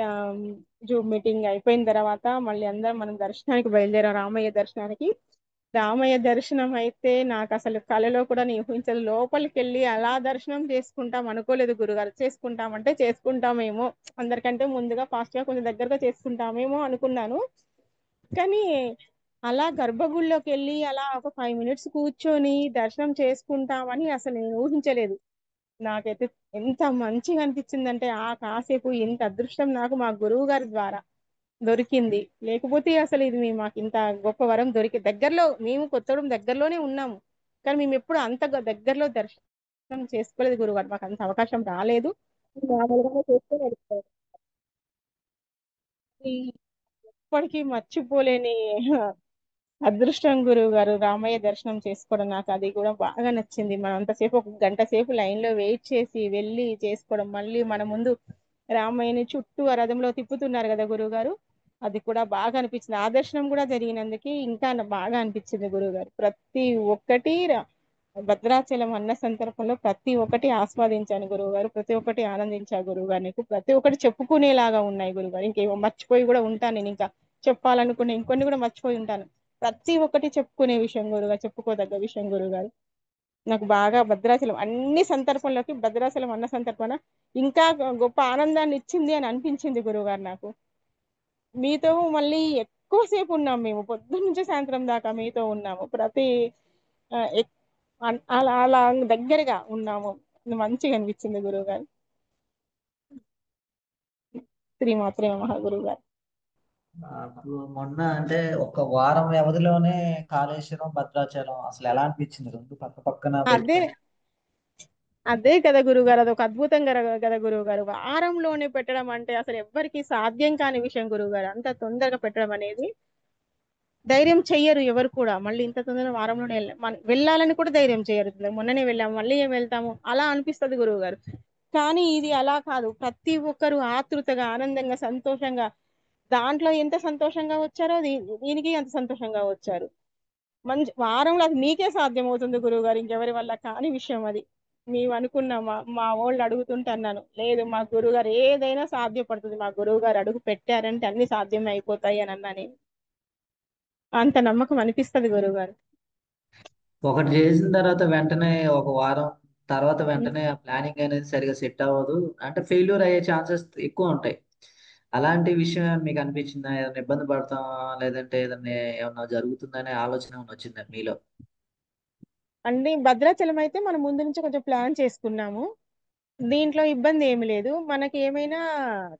జూమ్ మీటింగ్ అయిపోయిన తర్వాత మళ్ళీ అందరం మనం దర్శనానికి బయలుదేరాం, రామయ్య దర్శనానికి. రామయ్య దర్శనం అయితే నాకు అసలు కలలో కూడా నేను ఊహించలేదు. లోపలికి వెళ్ళి అలా దర్శనం చేసుకుంటాం అనుకోలేదు గురుగారు. చేసుకుంటామంటే చేసుకుంటామేమో, అందరికంటే ముందుగా ఫాస్ట్ గా కొంచెం దగ్గరగా చేసుకుంటామేమో అనుకున్నాను. కానీ అలా గర్భగుడిలోకి వెళ్ళి అలా ఒక 5 మినిట్స్ కూర్చొని దర్శనం చేసుకుంటామని అసలు నేను ఊహించలేదు. నాకైతే ఎంత మంచిగా అనిపించిందంటే ఆ కాసేపు ఇంత అదృష్టం నాకు మా గురువు గారి ద్వారా దొరికింది. లేకపోతే అసలు ఇది మాకు ఇంత గొప్ప వరం దొరికి దగ్గరలో మేము కొత్తగూడెం దగ్గరలోనే ఉన్నాము. కానీ మేము ఎప్పుడు అంత దగ్గరలో దర్శనం చేసుకోలేదు గురువు గారు. మాకు అంత అవకాశం రాలేదు. మామూలుగానే చేసుకొని వెళ్ళిపోయాం. ఇప్పటికీ మర్చిపోలేని అదృష్టం గురువు గారు రామయ్య దర్శనం చేసుకోవడం. నాకు అది కూడా బాగా నచ్చింది. మనం అంతసేపు ఒక గంట సేపు లైన్ లో వెయిట్ చేసి వెళ్ళి చేసుకోవడం, మళ్ళీ మన ముందు రామయ్యని చుట్టూ ఆ రథంలో తిప్పుతున్నారు కదా గురువు గారు. అది కూడా బాగా అనిపించింది. ఆ దర్శనం కూడా జరిగినందుకు ఇంకా బాగా అనిపించింది గురువు గారు. ప్రతి ఒక్కటి భద్రాచలం అన్న సందర్భంలో ప్రతి ఒక్కటి ఆస్వాదించాను గురువు గారు. ప్రతి ఒక్కటి ఆనందించా గురువు గారు. నీకు ప్రతి ఒక్కటి చెప్పుకునేలాగా ఉన్నాయి గురువు గారు. ఇంకేమో మర్చిపోయి కూడా ఉంటాను నేను, ఇంకా చెప్పాలనుకునే ఇంకొన్ని కూడా మర్చిపోయి ఉంటాను. ప్రతి ఒక్కటి చెప్పుకునే విషయం గురుగారు, చెప్పుకోదగ్గ విషయం గురుగారు. నాకు బాగా భద్రాచలం అన్ని సందర్భంలోకి భద్రాచలం అన్న సందర్భన ఇంకా గొప్ప ఆనందాన్ని ఇచ్చింది అని అనిపించింది గురువుగారు నాకు. మీతో మళ్ళీ ఎక్కువసేపు ఉన్నాం, మేము పొద్దున్న నుంచి సాయంత్రం దాకా మీతో ఉన్నాము. ప్రతి ఆ, ఎక్- అలా అలా దగ్గరగా ఉన్నాము. మంచిగా అనిపించింది గురువుగారు. శ్రీమాత్రే మహా గురువుగారు. నాకు మొన్న అంటే ఒక వారం వ్యవధిలోనే కాళేశ్వరం, భద్రాచలం అసలు ఎలా అనిపించింది రెండు పక్క పక్కన అదే పెట్టుకొని. అదే కదా గురుగారు, అదొక అద్భుతం కదా గురువుగారు. వారంలోనే పెట్టడం అంటే అసలు ఎవ్వరికి సాధ్యం కాని విషయం గురువుగారు. అంత తొందరగా పెట్టడం అనేది ధైర్యం చెయ్యరు ఎవరు కూడా. మళ్ళీ ఇంత తొందరగా వారంలోనే వెళ్ళాలని కూడా ధైర్యం చేయరు. మొన్ననే వెళ్ళాము మళ్ళీ ఏం వెళ్తాము అలా అనిపిస్తుంది గురువు గారు. కానీ ఇది అలా కాదు, ప్రతి ఒక్కరు ఆతృతగా ఆనందంగా సంతోషంగా దాంట్లో ఎంత సంతోషంగా వచ్చారో దీనికి అంత సంతోషంగా వచ్చారు. మంచి వారంలో అది మీకే సాధ్యం అవుతుంది గురువుగారు, ఇంకెవరి వల్ల కాని విషయం అది. మేము అనుకున్నాం, మా వాళ్ళు అడుగుతుంటే అన్నాను, లేదు మా గురువుగారు ఏదైనా సాధ్యపడుతుంది, మా గురువుగారు అడుగు పెట్టారంటే అన్ని సాధ్యమే అయిపోతాయి అని అన్నా నేను. అంత నమ్మకం అనిపిస్తుంది గురువుగారు. ఒకటి చేసిన తర్వాత వెంటనే ఒక వారం తర్వాత వెంటనే ఆ ప్లానింగ్ అనేది సరిగా సెట్ అవ్వదు, అంటే ఫెయిల్యూర్ అయ్యే ఛాన్సెస్ ఎక్కువ ఉంటాయి. అలాంటి విషయం మీకు అనిపించిందా? ఏదైనా ఇబ్బంది పడతామా, లేదంటే ఏదైనా ఏమన్నా జరుగుతుందనే ఆలోచన ఏమైనా వచ్చిందా మీలో? అంటే భద్రాచలం అయితే మనం ముందు నుంచి కొంచెం ప్లాన్ చేసుకున్నాము. దీంట్లో ఇబ్బంది ఏమి లేదు. మనకి ఏమైనా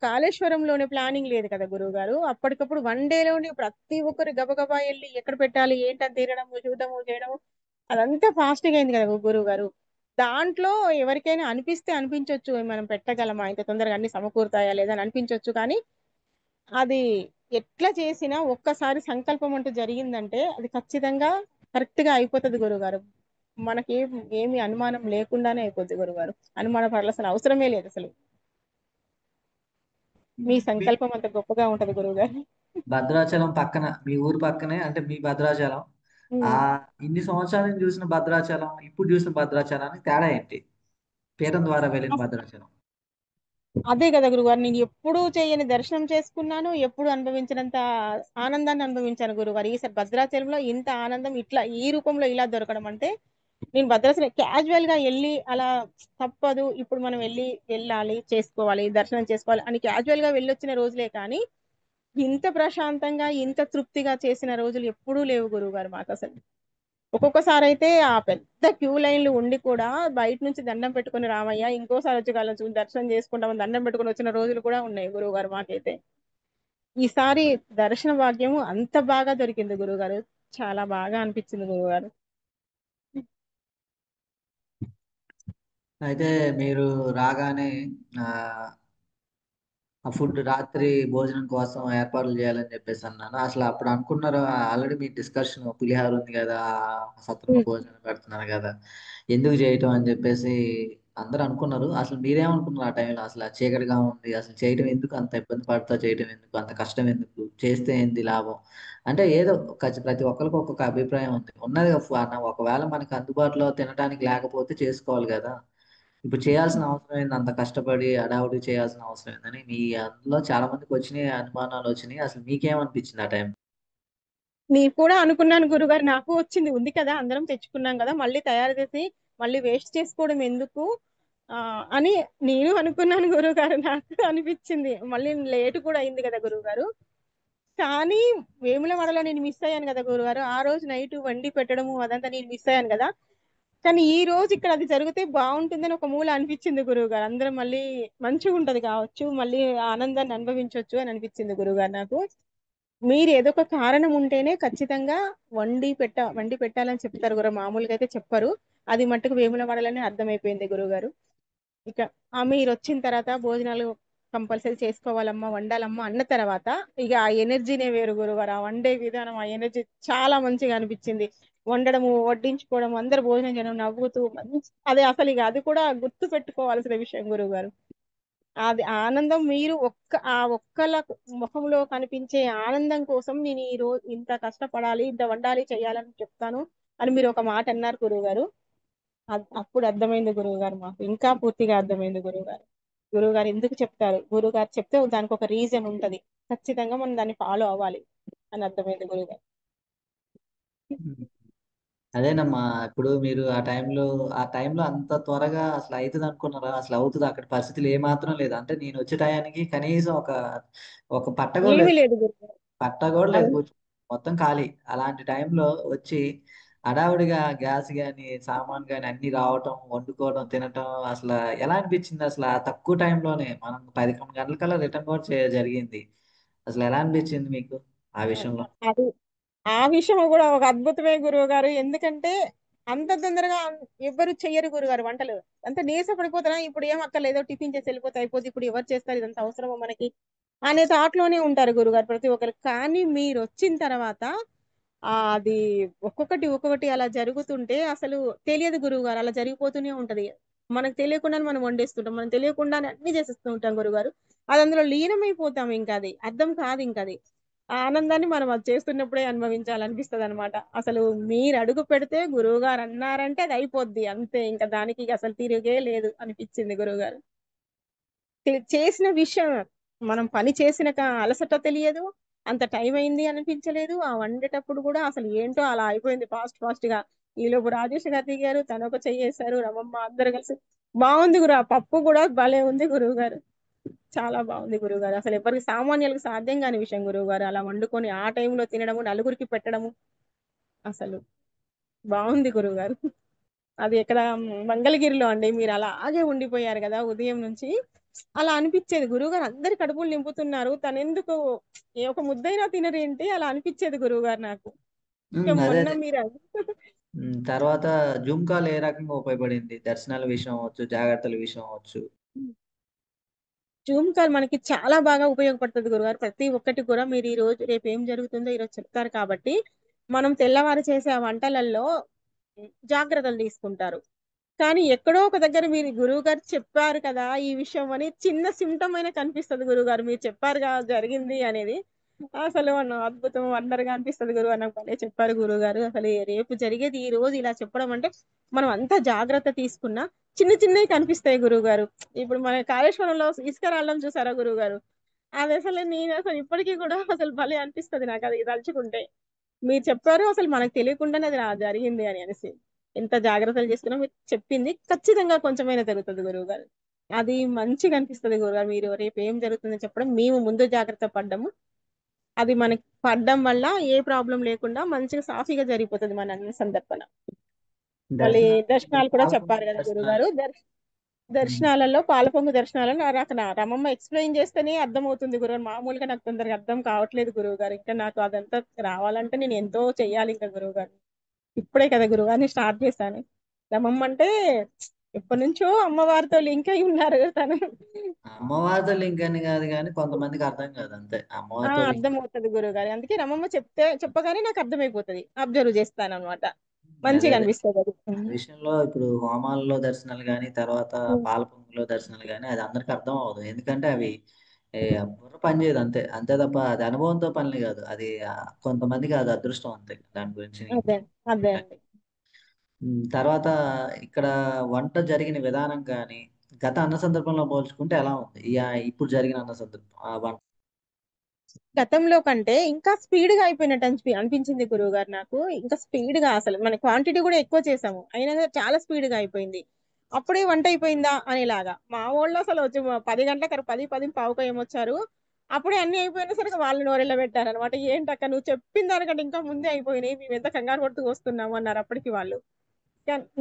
కాళేశ్వరంలోనే ప్లానింగ్ లేదు కదా గురువు గారు. అప్పటికప్పుడు వన్ డేలోనే ప్రతి ఒక్కరు గబగబా వెళ్ళి ఎక్కడ పెట్టాలి ఏంటని తీరడము చూడడము చేయడము అదంతా ఫాస్ట్గా అయింది కదా గురువు గారు. దాంట్లో ఎవరికైనా అనిపిస్తే అనిపించవచ్చు మనం పెట్టగలమా ఇంత తొందరగా అన్ని సమకూరుతాయా లేదా అని అనిపించవచ్చు, కానీ అది ఎట్లా చేసినా ఒక్కసారి సంకల్పం అంటూ జరిగిందంటే అది ఖచ్చితంగా కరెక్ట్ గా అయిపోతుంది గురుగారు. మనకి ఏమి అనుమానం లేకుండానే అయిపోద్ది గురుగారు. అనుమాన పడాల్సిన అవసరమే లేదు అసలు. మీ మీ సంకల్పం అంత గొప్పగా ఉంటది గురువుగారు. భద్రాచలం పక్కన, మీ ఊరు పక్కనే అంటే మీ భద్రాచలం, ఆ ఉమ్. ఇన్ని సంవత్సరాల నుంచి చూసిన భద్రాచలం ఇప్పుడు చూసిన భద్రాచలానికి తేడా ఏంటి? పీఠం ద్వారా వెళ్ళిన భద్రాచలం. అదే కదా గురుగారు, నేను ఎప్పుడూ చేయని దర్శనం చేసుకున్నాను, ఎప్పుడు అనుభవించినంత ఆనందాన్ని అనుభవించాను గురుగారు. ఈసారి భద్రాచలంలో ఇంత ఆనందం ఇట్లా ఈ రూపంలో ఇలా దొరకడం అంటే, నేను భద్రాచలం క్యాజువల్ గా వెళ్ళి అలా తప్పదు ఇప్పుడు మనం వెళ్ళాలి చేసుకోవాలి దర్శనం చేసుకోవాలి అని క్యాజువల్ గా వెళ్ళొచ్చిన రోజులే కానీ ఇంత ప్రశాంతంగా ఇంత తృప్తిగా చేసిన రోజులు ఎప్పుడూ లేవు గురువుగారు మాకు అసలు. ఒక్కొక్కసారి అయితే ఆ పెద్ద క్యూ లైన్లు ఉండి కూడా బయట నుంచి దండం పెట్టుకుని రామయ్య ఇంకోసారి వచ్చి కలవచ్చు దర్శనం చేసుకుంటామని దండం పెట్టుకుని వచ్చిన రోజులు కూడా ఉన్నాయి గురువుగారు మాకైతే. ఈసారి దర్శన భాగ్యము అంత బాగా దొరికింది గురువుగారు. చాలా బాగా అనిపించింది గురువుగారు. అయితే మీరు రాగానే ఆ ఆ ఫుడ్ రాత్రి భోజనం కోసం ఏర్పాట్లు చేయాలని చెప్పేసి అన్నాను. అసలు అప్పుడు అనుకున్నారు ఆల్రెడీ మీ డిస్కషన్ పులిహార ఉంది కదా, సత్రంలో ఉమ్. భోజనం పెడుతున్నారు కదా, ఎందుకు చేయటం అని చెప్పేసి అందరూ అనుకున్నారు. అసలు మీరేమనుకున్నారు ఆ టైంలో? అసలు ఆ చీకటిగా ఉంది, అసలు చేయటం ఎందుకు, అంత ఇబ్బంది పడతా చేయటం ఎందుకు, అంత కష్టం ఎందుకు, చేస్తే ఏంది లాభం? అంటే ఏదో ప్రతి ఒక్కరికి ఒక్కొక్క అభిప్రాయం ఉంది ఉన్నది. ఒకవేళ మనకి అందుబాటులో తినడానికి లేకపోతే చేసుకోవాలి కదా, ఇప్పుడు చేయాల్సిన అవసరం ఏంది, అంత కష్టపడి హడావుడి చేయాల్సిన అవసరం ఏందని మీ అందులో చాలా మందికి వచ్చినాయి, అనుమానాలు వచ్చినాయి. అసలు మీకేమనిపించింది ఆ టైం? నేను కూడా అనుకున్నాను గురుగారు, నాకు వచ్చింది ఉంది కదా అందరం తెచ్చుకున్నాం కదా మళ్ళీ తయారు చేసి మళ్ళీ వేస్ట్ చేసుకోవడం ఎందుకు ఆ అని నేను అనుకున్నాను గురువుగారు. నాకు అనిపించింది మళ్ళీ లేట్ కూడా అయింది కదా గురువుగారు. కానీ వేములవాడలో నేను మిస్ అయ్యాను కదా గురుగారు, ఆ రోజు నైట్ వండి పెట్టడము అదంతా నేను మిస్ అయ్యాను కదా. కానీ ఈ రోజు ఇక్కడ అది జరిగితే బాగుంటుందని ఒక మూల అనిపించింది గురువు గారు. అందరం మళ్ళీ మంచిగా ఉంటది కావచ్చు, మళ్ళీ ఆ ఆనందాన్ని అనుభవించవచ్చు అని అనిపించింది గురువు గారు నాకు. మీరు ఏదో ఒక కారణం ఉంటేనే ఖచ్చితంగా వండి పెట్టాలని చెప్తారు గురు, మామూలుగా అయితే చెప్పరు. అది మట్టుకు వేములవాడలని అర్థమైపోయింది గురుగారు. ఇక మీరు వచ్చిన తర్వాత భోజనాలు కంపల్సరీ చేసుకోవాలమ్మా వండాలమ్మా అన్న తర్వాత ఇక ఆ ఎనర్జీనే వేరు గురుగారు. ఆ వండే విధానం ఆ ఎనర్జీ చాలా మంచిగా అనిపించింది. వండడము వడ్డించుకోవడం అందరు భోజనం చేయడం నవ్వుతూ మంచి అదే అసలు ఇక అది కూడా గుర్తు పెట్టుకోవాల్సిన విషయం గురుగారు. అది ఆనందం మీరు ఆ ఒక్కల ముఖంలో కనిపించే ఆనందం కోసం నేను ఈ రోజు ఇంత కష్టపడాలి ఇంత వండాలి చేయాలని చెప్తాను అని మీరు ఒక మాట అన్నారు గురువు గారు. అప్పుడు అర్థమైంది గురువు గారు, మాకు ఇంకా పూర్తిగా అర్థమైంది గురువు గారు. గురువు గారు ఎందుకు చెప్తారు, గురువు గారు చెప్తే దానికి ఒక రీజన్ ఉంటది, ఖచ్చితంగా మనం దాన్ని ఫాలో అవ్వాలి అని అర్థమైంది గురువు గారు. అదేనమ్మా, ఇప్పుడు మీరు ఆ టైంలో అంత త్వరగా అసలు అవుతుంది అనుకున్నారా? అసలు అవుతుంది? అక్కడ పరిస్థితులు ఏమాత్రం లేదు. అంటే నేను వచ్చే టయానికి కనీసం ఒక ఒక పట్ట కూడా ఏమీ లేదు, లేదు గురువు గారు. పట్ట కూడా లేదు, అవును. మొత్తం ఖాళీ. అలాంటి టైంలో వచ్చి హడావుడిగా గ్యాస్ కానీ సామాన్ కానీ అన్ని రావటం, వండుకోవడం, తినటం, అసలు ఎలా అనిపించింది? అసలు ఆ తక్కువ టైంలోనే మనం 11 గంటలకల్లా రిటర్న్ కూడా జరిగింది. అసలు ఎలా అనిపించింది మీకు ఆ విషయంలో? అది ఆ విషయం కూడా ఒక అద్భుతమే గురువు గారు. ఎందుకంటే అంత తొందరగా ఎవ్వరు చెయ్యరు గురుగారు వంటలు. అంత నీరస పడిపోతారా ఇప్పుడు ఏం అక్కర్లేదు టిఫిన్ చేసి వెళ్ళిపోతే అయిపోతే ఇప్పుడు ఎవరు చేస్తారు ఇదంతా అవసరమా మనకి అనే థాట్ లోనే ఉంటారు గురుగారు ప్రతి ఒక్కరు. కానీ మీరు వచ్చిన తర్వాత అది ఒక్కొక్కటి అలా జరుగుతుంటే అసలు తెలియదు గురువు గారు, అలా జరిగిపోతూనే ఉంటది. మనకు తెలియకుండానే మనం వండేస్తుంటాం, మనం తెలియకుండానే అన్ని చేసేస్తూ ఉంటాం గురుగారు. అది అందులో లీనమైపోతాం, ఇంకా అది అర్థం కాదు ఇంకా అది. ఆ ఆనందాన్ని మనం అది చేస్తున్నప్పుడే అనుభవించాలనిపిస్తదనమాట. అసలు మీరు అడుగు పెడితే గురువుగారు అన్నారంటే అది అయిపోద్ది. అంతే ఇంక దానికి ఇగ అసలు తిరుగే లేదు అనిపిచ్చింది గురువుగారు. చేసిన విషయం మనం పని చేసిన అలసట తెలియదు. అంత టైం అయింది అనిపించలేదు. ఆ వండేటప్పుడు గూడా అసలు ఏంటో అలా అయిపోయింది ఫాస్ట్‌గా. ఈలోపు రాజేష్ గారు దిగారు. తనొక చెయ్యేశారు. రమమ్మ అందరూ కలిసి బావుంది ఆ పప్పు గూడా భలే ఉంది గురువుగారు. చాలా బావుంది గురువుగారు. అసలు ఎవరికి సామాన్యులకు సాధ్యం గాని విషయం గురువుగారు. అలా వండుకొని ఆ టైంలో తినడము, నలుగురికి పెట్టడము అసలు బావుంది గురువుగారు. అది ఎక్కడ మంగళగిరిలో అండి. మీరు అలాగే ఉండిపోయారు గదా! ఉదయం నుంచి. అలా అనిపిచ్చేది. గురువుగారు అందరి కడుపులు నింపుతున్నారు. తనెందుకు ఒక ముద్దైనా తినరేంటి? అలా అనిపిచ్చేది గురువుగారు నాకు. ఇక హ్మ్. అదే మొన్న అదే. మీరు తర్వాత జూమ్ కాల్ ఏ రకంగా ఉపయోగపడింది? దర్శనాల విషయం అవ్వచ్చు, జాగ్రత్తల విషయం అవ్వచ్చు. జూమ్ కాల్ మనకి చాలా బాగా ఉపయోగపడుతది గురుగారు. ప్రతి ఒక్కటి కూడా మీరు ఈరోజు రేపు ఏం జరుగుతుందో ఈరోజు చెప్తారు కాబట్టి, మనం తెల్లవారు చేసే ఆ వంటలల్లో జాగ్రత్తలు తీసుకుంటారు. కానీ ఎక్కడో ఒక దగ్గర మీరు గురువుగారు చెప్పారు కదా! ఈ విషయం అని చిన్న సింప్టమ్ అయినా కనిపిస్తది గురువుగారు. మీరు చెప్పారుగా జరిగింది అనేది. అసలు అద్భుతం వండర్‌గా అనిపిస్తది గురువు నాకు భలే చెప్పారు గురువుగారు. అసలు రేపు జరిగేది ఈ రోజు ఇలా చెప్పడం అంటే, మనం అంత జాగ్రత్త తీసుకున్నా చిన్న చిన్నవి కనిపిస్తాయి గురువుగారు. ఇప్పుడు మన కాళేశ్వరంలో ఇసుక రాళ్ళని చూసారా గురువుగారు? అదసలు నేనసలు ఇప్పటికి కూడా అసలు భలే అనిపిస్తది నాకది తలుచుకుంటే. మీరు చెప్పారు అసలు మనకు తెలియకుండానే అది జరిగింది అని అనేసి. ఎంత జాగ్రత్తలు చేసుకున్నా మీరు చెప్పింది ఖచ్చితంగా కొంచెమైనా జరుగుతది గురువుగారు. అది మంచిగా అనిపిస్తది గురువుగారు. మీరు రేపు ఏం జరుగుతుందో చెప్పడం, మేము ముందు జాగ్రత్త పడ్డము. అది మనకి పడ్డం వల్ల ఏ ప్రాబ్లమ్ లేకుండా మంచిగా సాఫీగా జరిగిపోతది మన అన్ని సందర్భన. మళ్ళీ దర్శనాలు ఇప్పుడు దర్శనాలు కూడా చెప్పారు పాల్గొనే కదా దర్శనాలు. గురువుగారు. హ్మ్. దర్శనాలలో పాలపొంగు దర్శనాలను నాకు రమమ్మ ఎక్స్‌ప్లెయిన్ చేస్తేనే అర్థమవుతుంది గురువు. మామూలుగా నాకు తొందరగా అర్థం కావట్లేదు గురువుగారు. ఇంకా నాకు అదంతా రావాలంటే నేను ఎంతో చెయ్యాలి ఇంకా గురువుగారు. ఇప్పుడే కదా గురువుగారిని స్టార్ట్ చేశాను. రమమ్మంటే ఎప్పటినుంచో అమ్మవారితో లింక్ అయి ఉన్నారు తను. అమ్మవారితో లింక్ అని కాదు గానీ, కొంతమందికి అర్థం కాదు అంతే. అమ్మవారితో లింక్. అర్థమవుతది గురువుగారు. అందుకే రమమ్మ చెప్పగానే నాకు అర్థమైపోతది. అబ్జర్వ్ చేస్తాననమాట. అదే మంచిగా అదే. అనిపిస్తదది. ఆ విషయంలో ఇప్పుడు హోమాల్లో దర్శనాలు గాని, తర్వాత హ్మ్. పాల పొంగులో దర్శనాలు గాని, అది అందరికి అర్థం అవ్వదు. ఎందుకంటే అవి బుర్ర పని చేయదు అంతే. అంతే తప్ప అది అనుభవంతో పని కాదు. అది కొంతమందికి అది అదృష్టం అంతే. దాని గురించి అదే. అదే చెప్పలేం. అండి. తర్వాత ఇక్కడ వంట జరిగిన విధానం గాని, గత అన్న సందర్భంలో పోల్చుకుంటే ఎలా ఉంది? ఇప్పుడు జరిగిన అన్న సందర్భం ఆ వంట. గతంలో కంటే ఇంకా స్పీడ్‌గా అయిపోయినట్టు అనిపించింది గురువుగారు నాకు. ఇంకా స్పీడ్‌గా అసలు మన క్వాంటిటీ కూడా ఎక్కువ చేసాము. అయినా సరే చాలా స్పీడ్‌గా అయిపోయింది. అప్పుడే వంట అయిపోయిందా అనేలాగా. మా వోళ్ళు అసలు వచ్చి 10 గంటలకు 10, 10:15కో ఏమొచ్చారు. అప్పుడే అన్నీ అయిపోయిన సరికి వాళ్ళు నోరెళ్ళబెట్టారనమాట. "ఏంటక్క నువ్వు చెప్పిన దానికంటే ఇంకా ముందే అయిపోయినాయి. మేమెంత కంగారు పడుతూ వస్తున్నాము" అన్నారు అప్పటికి వాళ్ళు.